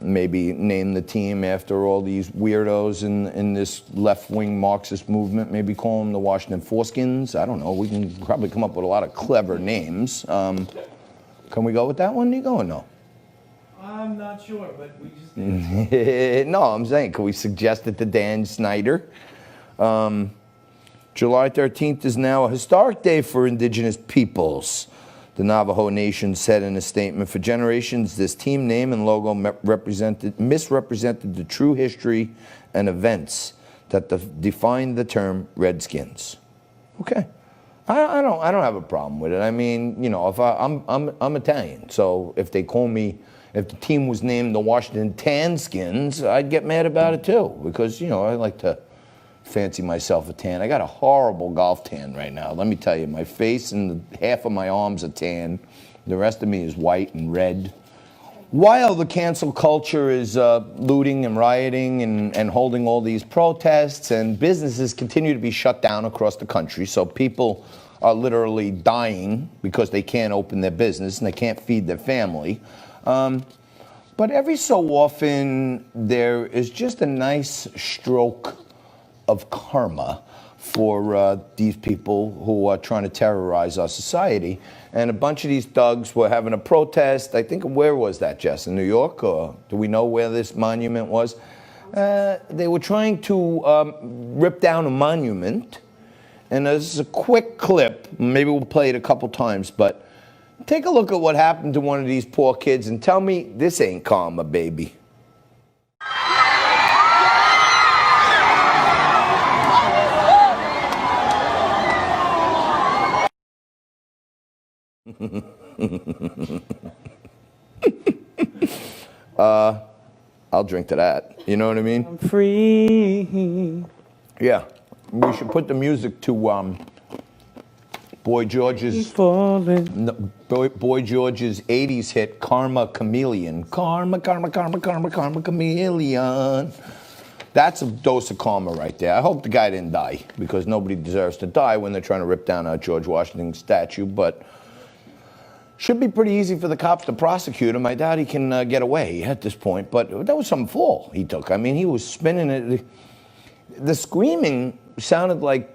[SPEAKER 1] Maybe name the team after all these weirdos in this left-wing Marxist movement. Maybe call them the Washington Foreskins. I don't know. We can probably come up with a lot of clever names. Can we go with that one, Nico, or no?
[SPEAKER 8] I'm not sure, but we just did.
[SPEAKER 1] No, I'm saying, can we suggest it to Dan Snyder? July 13th is now a historic day for indigenous peoples. The Navajo Nation said in a statement, for generations, this team name and logo misrepresented the true history and events that define the term Redskins. Okay. I don't have a problem with it. I mean, if I'm Italian, so if they call me, if the team was named the Washington Tanskins, I'd get mad about it too, because I like to fancy myself a tan. I got a horrible golf tan right now. Let me tell you, my face and half of my arms are tan. The rest of me is white and red. While the cancel culture is looting and rioting and holding all these protests, and businesses continue to be shut down across the country, so people are literally dying because they can't open their business and they can't feed their family. But every so often, there is just a nice stroke of karma for these people who are trying to terrorize our society. And a bunch of these thugs were having a protest. I think, where was that, Jess? In New York? Or do we know where this monument was? They were trying to rip down a monument. And there's a quick clip. Maybe we'll play it a couple times. But take a look at what happened to one of these poor kids and tell me this ain't karma, baby. I'll drink to that. You know what I mean?
[SPEAKER 11] I'm free.
[SPEAKER 1] Yeah. We should put the music to Boy George's Boy George's 80s hit Karma Chameleon. Karma, karma, karma, karma, karma chameleon. That's a dose of karma right there. I hope the guy didn't die, because nobody deserves to die when they're trying to rip down a George Washington statue, but should be pretty easy for the cops to prosecute him. I doubt he can get away at this point, but that was some fall he took. I mean, he was spinning it. The screaming sounded like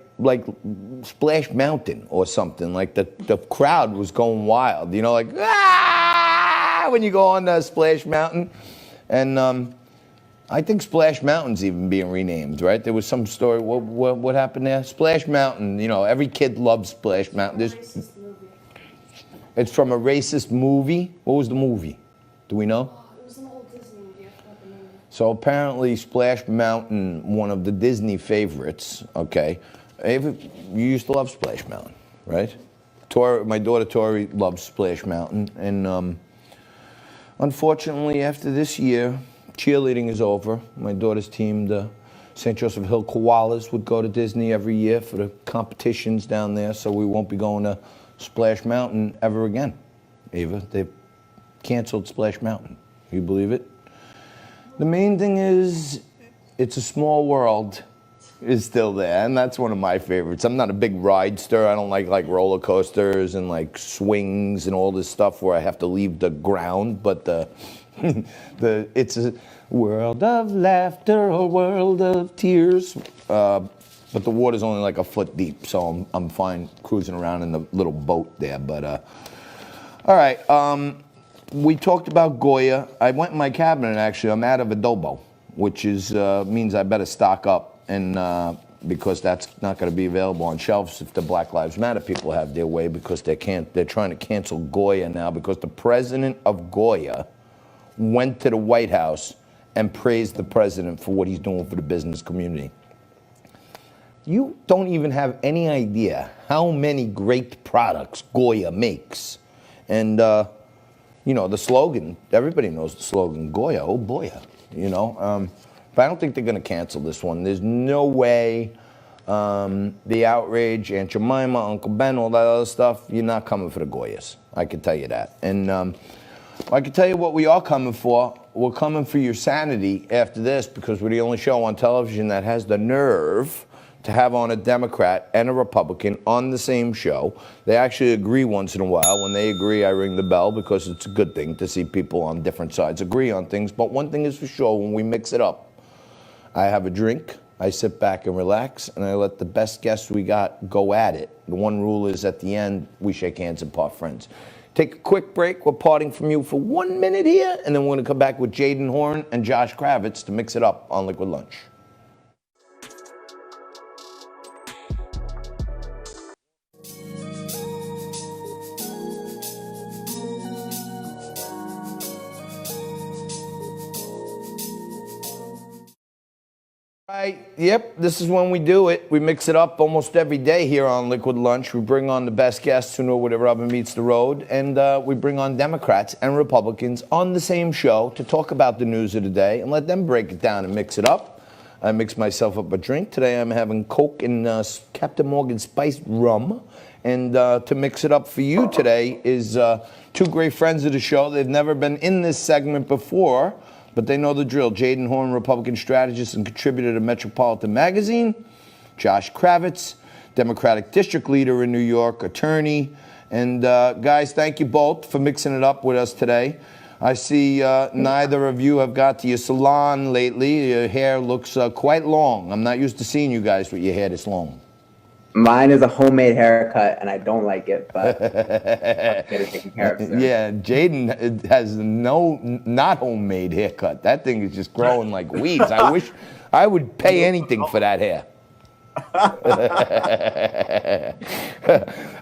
[SPEAKER 1] Splash Mountain or something. Like the crowd was going wild, like, ah, when you go on Splash Mountain. And I think Splash Mountain's even being renamed, right? There was some story. What happened there? Splash Mountain, every kid loves Splash Mountain. It's from a racist movie. What was the movie? Do we know?
[SPEAKER 12] It was an old Disney movie. I forgot the name.
[SPEAKER 1] So apparently Splash Mountain, one of the Disney favorites, okay. You used to love Splash Mountain, right? My daughter Tori loves Splash Mountain. And unfortunately, after this year, cheerleading is over. My daughter's team, the St. Joseph Hill Koalas, would go to Disney every year for the competitions down there, so we won't be going to Splash Mountain ever again. Ava. They've canceled Splash Mountain. You believe it? The main thing is, It's a Small World is still there, and that's one of my favorites. I'm not a big ridester. I don't like roller coasters and like swings and all this stuff where I have to leave the ground. But it's a world of laughter, a world of tears. But the water's only like a foot deep, so I'm fine cruising around in the little boat there. But all right, we talked about Goya. I went in my cabinet actually. I'm out of adobo, which is means I better stock up. And because that's not going to be available on shelves if the Black Lives Matter people have their way, because they're trying to cancel Goya now because the president of Goya went to the White House and praised the president for what he's doing for the business community. You don't even have any idea how many great products Goya makes. And, the slogan, everybody knows the slogan, Goya, oh boy, But I don't think they're going to cancel this one. There's no way the outrage, Aunt Jemima, Uncle Ben, all that other stuff, you're not coming for the Goyas. I can tell you that. And I can tell you what we are coming for. We're coming for your sanity after this because we're the only show on television that has the nerve to have on a Democrat and a Republican on the same show. They actually agree once in a while. When they agree, I ring the bell because it's a good thing to see people on different sides agree on things. But one thing is for sure, when we mix it up, I have a drink, I sit back and relax, and I let the best guests we got go at it. The one rule is at the end, we shake hands and part friends. Take a quick break. We're parting from you for 1 minute here, and then we're going to come back with Jadyn, Horyn, and Josh Kravitz to mix it up on Liquid Lunch. Right, yep, this is when we do it. We mix it up almost every day here on Liquid Lunch. We bring on the best guests who know where the rubber meets the road, and we bring on Democrats and Republicans on the same show to talk about the news of the day and let them break it down and mix it up. I mix myself up a drink. Today I'm having Coke and Captain Morgan spiced rum. And to mix it up for you today is two great friends of the show. They've never been in this segment before, but they know the drill. Jadyn, Horyn, Republican strategist and contributor to Metropolitan Magazine. Josh Kravitz, Democratic District Leader in New York, attorney. And guys, thank you both for mixing it up with us today. I see neither of you have got to your salon lately. Your hair looks quite long. I'm not used to seeing you guys with your hair this long.
[SPEAKER 13] Mine is a homemade haircut, and I don't like it, but I'll get it taken care of soon.
[SPEAKER 1] Yeah, Jadyn has not homemade haircut. That thing is just growing like weeds. I wish I would pay anything for that hair.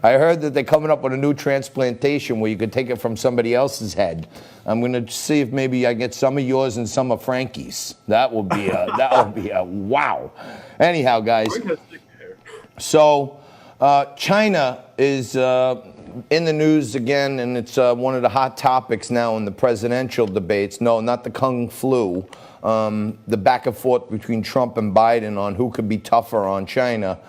[SPEAKER 1] I heard that they're coming up with a new transplantation where you could take it from somebody else's head. I'm going to see if maybe I get some of yours and some of Frankie's. That would be a wow. Anyhow, guys. So China is in the news again, and it's one of the hot topics now in the presidential debates. No, not the Kung flu. The back and forth between Trump and Biden on who could be tougher on China.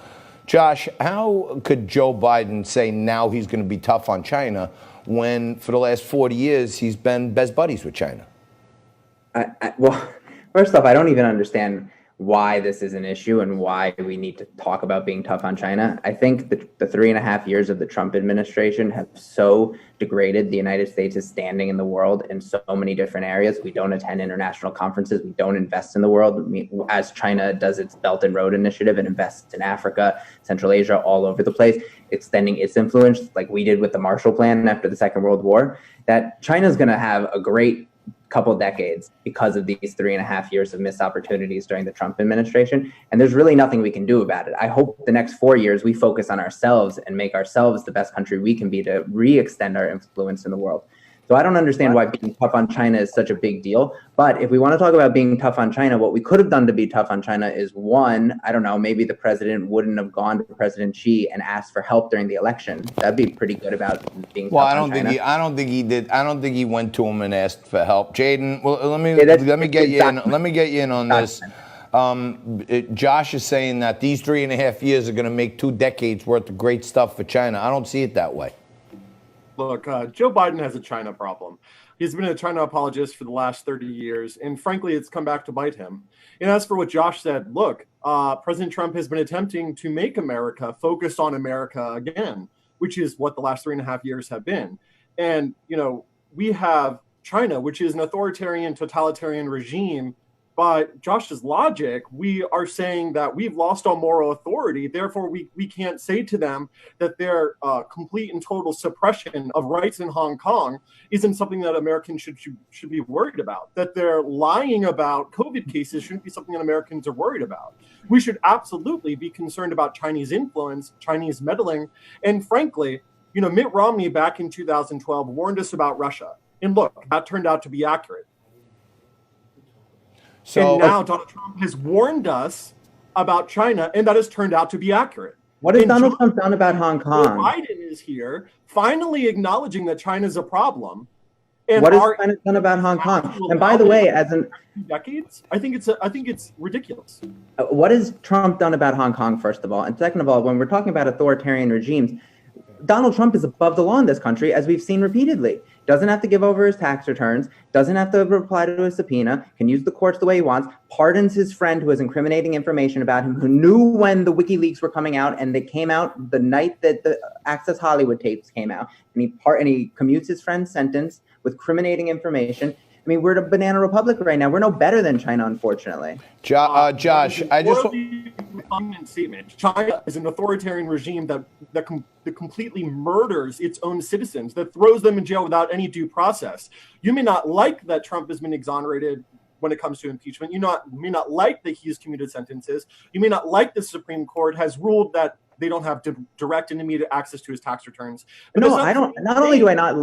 [SPEAKER 1] Josh, how could Joe Biden say now he's going to be tough on China when for the last 40 years he's been best buddies with China?
[SPEAKER 13] Well, first off, I don't even understand why this is an issue and why we need to talk about being tough on China. I think the 3.5 years of the Trump administration have so degraded the United States' standing in the world in so many different areas. We don't attend international conferences. We don't invest in the world. As China does its Belt and Road Initiative and invests in Africa, Central Asia, all over the place, extending its influence like we did with the Marshall Plan after the Second World War, that China's going to have a great couple decades because of these 3.5 years of missed opportunities during the Trump administration. And there's really nothing we can do about it. I hope the next 4 years we focus on ourselves and make ourselves the best country we can be to re-extend our influence in the world. So I don't understand why being tough on China is such a big deal. But if we want to talk about being tough on China, what we could have done to be tough on China is one, I don't know, maybe the president wouldn't have gone to President Xi and asked for help during the election. That'd be pretty good about being tough on China.
[SPEAKER 1] I don't think he did. I don't think he went to him and asked for help. Jadyn, well, let me get you in. Let me get you in on this. Josh is saying that these 3.5 years are going to make 2 decades worth of great stuff for China. I don't see it that way.
[SPEAKER 14] Look, Joe Biden has a China problem. He's been a China apologist for the last 30 years, and frankly, it's come back to bite him. And as for what Josh said, look, President Trump has been attempting to make America focused on America again, which is what the last 3.5 years have been. And, we have China, which is an authoritarian, totalitarian regime. By Josh's logic, we are saying that we've lost our moral authority. Therefore, we can't say to them that their complete and total suppression of rights in Hong Kong isn't something that Americans should be worried about. That they're lying about COVID cases shouldn't be something that Americans are worried about. We should absolutely be concerned about Chinese influence, Chinese meddling. And frankly, Mitt Romney back in 2012 warned us about Russia. And look, that turned out to be accurate.
[SPEAKER 1] So,
[SPEAKER 14] and now Donald Trump has warned us about China, and that has turned out to be accurate.
[SPEAKER 13] What has Donald Trump done about Hong Kong?
[SPEAKER 14] Joe Biden is here, finally acknowledging that China is a problem. And
[SPEAKER 13] what has China done about Hong Kong? And by the way,
[SPEAKER 14] decades, I think it's ridiculous.
[SPEAKER 13] What has Trump done about Hong Kong, first of all? And second of all, when we're talking about authoritarian regimes, Donald Trump is above the law in this country, as we've seen repeatedly. Doesn't have to give over his tax returns, doesn't have to reply to a subpoena, can use the courts the way he wants, pardons his friend who has incriminating information about him, who knew when the WikiLeaks were coming out, and they came out the night that the Access Hollywood tapes came out. And he commutes his friend's sentence with incriminating information. I mean, we're at a banana republic right now. We're no better than China, unfortunately.
[SPEAKER 1] Josh, I just...
[SPEAKER 14] statement. China is an authoritarian regime that completely murders its own citizens, that throws them in jail without any due process. You may not like that Trump has been exonerated when it comes to impeachment. You may not like that he's commuted sentences. You may not like the Supreme Court has ruled that they don't have direct and immediate access to his tax returns.
[SPEAKER 13] No, I don't. Not only do I not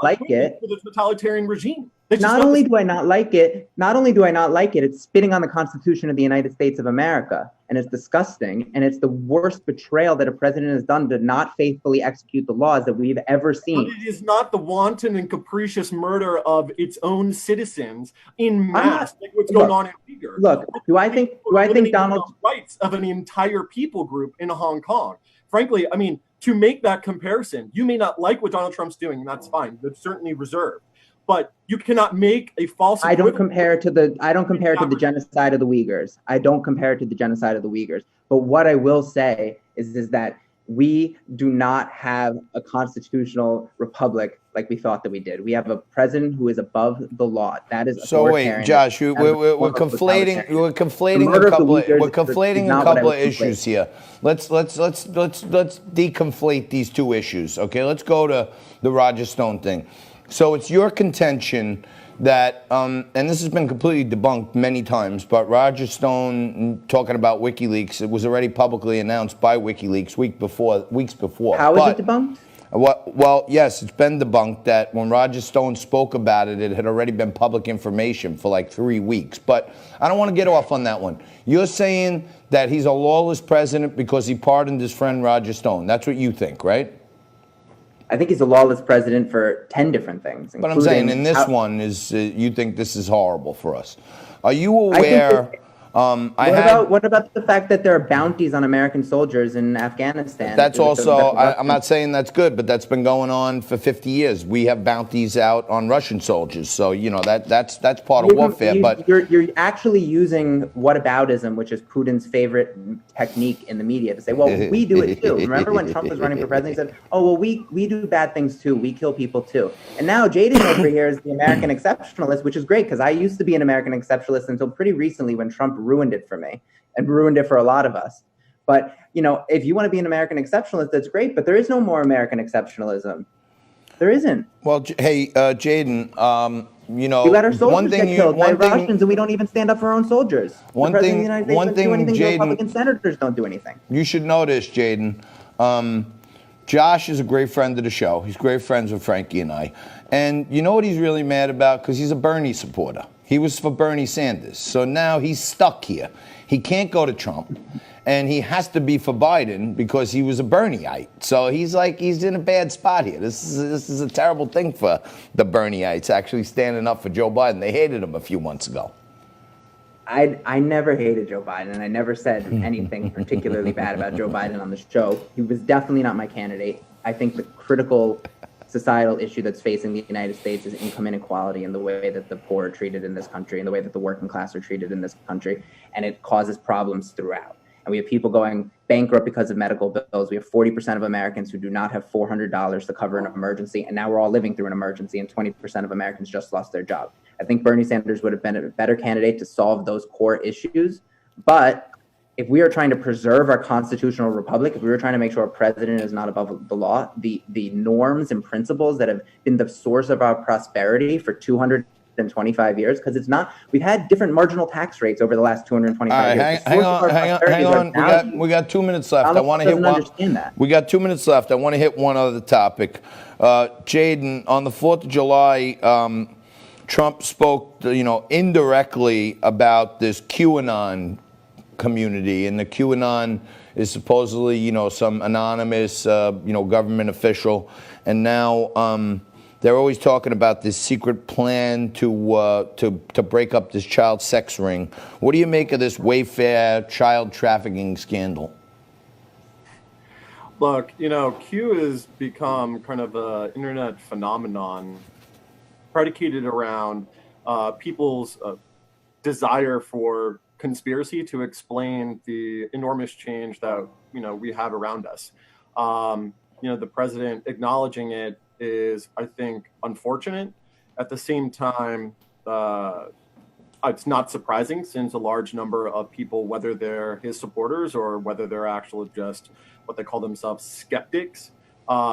[SPEAKER 13] like it.
[SPEAKER 14] For the totalitarian regime.
[SPEAKER 13] Not only do I not like it, it's spitting on the Constitution of the United States of America. And it's disgusting. And it's the worst betrayal that a president has done to not faithfully execute the laws that we've ever seen.
[SPEAKER 14] But it is not the wanton and capricious murder of its own citizens in mass, like what's going on in Uyghur.
[SPEAKER 13] Look, do I think Donald
[SPEAKER 14] rights of an entire people group in Hong Kong? Frankly, I mean, to make that comparison, you may not like what Donald Trump's doing, and that's fine. That's certainly reserved. But you cannot make a false.
[SPEAKER 13] I don't compare it to the genocide of the Uyghurs. I don't compare it to the genocide of the Uyghurs. But what I will say is that we do not have a constitutional republic like we thought that we did. We have a president who is above the law. That is
[SPEAKER 1] so. Wait, Josh, we're conflating a couple of issues here. Let's deconflate these two issues. Okay, let's go to the Roger Stone thing. So it's your contention that, and this has been completely debunked many times, but Roger Stone talking about WikiLeaks, it was already publicly announced by WikiLeaks weeks before.
[SPEAKER 13] How is it debunked?
[SPEAKER 1] Well, yes, it's been debunked that when Roger Stone spoke about it, it had already been public information for like 3 weeks. But I don't want to get off on that one. You're saying that he's a lawless president because he pardoned his friend Roger Stone. That's what you think, right?
[SPEAKER 13] I think he's a lawless president for 10 different things.
[SPEAKER 1] But I'm saying in this one is you think this is horrible for us. Are you aware?
[SPEAKER 13] What about the fact that there are bounties on American soldiers in Afghanistan?
[SPEAKER 1] That's also, I'm not saying that's good, but that's been going on for 50 years. We have bounties out on Russian soldiers. So, that's part of warfare. But
[SPEAKER 13] you're actually using whataboutism, which is Putin's favorite technique in the media, to say, well, we do it too. Remember when Trump was running for president, he said, oh, well, we do bad things too. We kill people too. And now Jadyn over here is the American exceptionalist, which is great because I used to be an American exceptionalist until pretty recently when Trump ruined it for me and ruined it for a lot of us. But, if you want to be an American exceptionalist, that's great, but there is no more American exceptionalism. There isn't.
[SPEAKER 1] Well, hey, Jadyn,
[SPEAKER 13] we let our soldiers get killed by Russians and we don't even stand up for our own soldiers.
[SPEAKER 1] One thing, Jadyn,
[SPEAKER 13] Republican senators don't do anything.
[SPEAKER 1] You should know this, Jadyn. Josh is a great friend of the show. He's great friends with Frankie and I. And you know what he's really mad about? Because he's a Bernie supporter. He was for Bernie Sanders. So now he's stuck here. He can't go to Trump. And he has to be for Biden because he was a Bernieite. So he's in a bad spot here. This is a terrible thing for the Bernieites actually standing up for Joe Biden. They hated him a few months ago.
[SPEAKER 13] I never hated Joe Biden, and I never said anything particularly bad about Joe Biden on the show. He was definitely not my candidate. I think the critical societal issue that's facing the United States is income inequality and the way that the poor are treated in this country and the way that the working class are treated in this country. And it causes problems throughout. And we have people going bankrupt because of medical bills. We have 40% of Americans who do not have $400 to cover an emergency. And now we're all living through an emergency, and 20% of Americans just lost their job. I think Bernie Sanders would have been a better candidate to solve those core issues. But if we are trying to preserve our constitutional republic, if we were trying to make sure a president is not above the law, the norms and principles that have been the source of our prosperity for 225 years, because it's not, we've had different marginal tax rates over the last 225 years.
[SPEAKER 1] Hang on. We got 2 minutes left. I want to hit one. We got 2 minutes left. I want to hit one other topic. Jadyn, on the 4th of July, Trump spoke, indirectly about this QAnon community, and the QAnon is supposedly, some anonymous, government official, and now they're always talking about this secret plan to break up this child sex ring. What do you make of this Wayfair child trafficking scandal?
[SPEAKER 14] Look, Q has become kind of an internet phenomenon predicated around people's desire for conspiracy to explain the enormous change that we have around us. The president acknowledging it is, I think, unfortunate. At the same time, it's not surprising, since a large number of people, whether they're his supporters or whether they're actually just what they call themselves skeptics,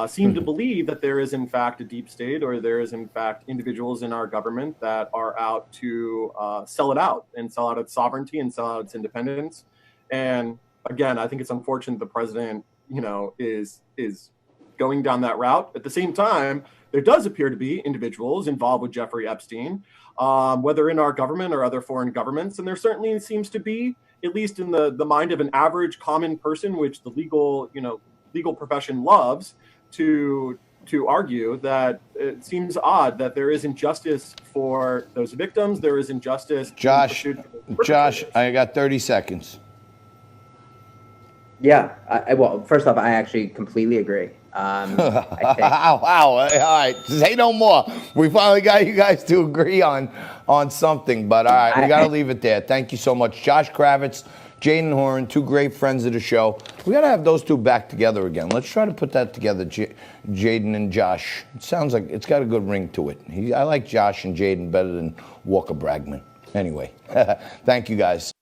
[SPEAKER 14] seem to believe that there is in fact a deep state, or there is in fact individuals in our government that are out to sell it out and sell out its sovereignty and sell out its independence. And again, I think it's unfortunate the president, is going down that route. At the same time, there does appear to be individuals involved with Jeffrey Epstein, whether in our government or other foreign governments. And there certainly seems to be, at least in the mind of an average common person, which the legal profession loves to argue, that it seems odd that there isn't justice for those victims. There isn't justice.
[SPEAKER 1] Josh, I got 30 seconds.
[SPEAKER 13] Yeah. Well, first off, I actually completely agree. I think,
[SPEAKER 1] All right. Say no more. We finally got you guys to agree on something, but all right, we got to leave it there. Thank you so much. Josh Kravitz, Jadyn Horyn, two great friends of the show. We got to have those two back together again. Let's try to put that together, Jadyn and Josh. It sounds like it's got a good ring to it. I like Josh and Jadyn better than Walker Bragman. Anyway, thank you guys.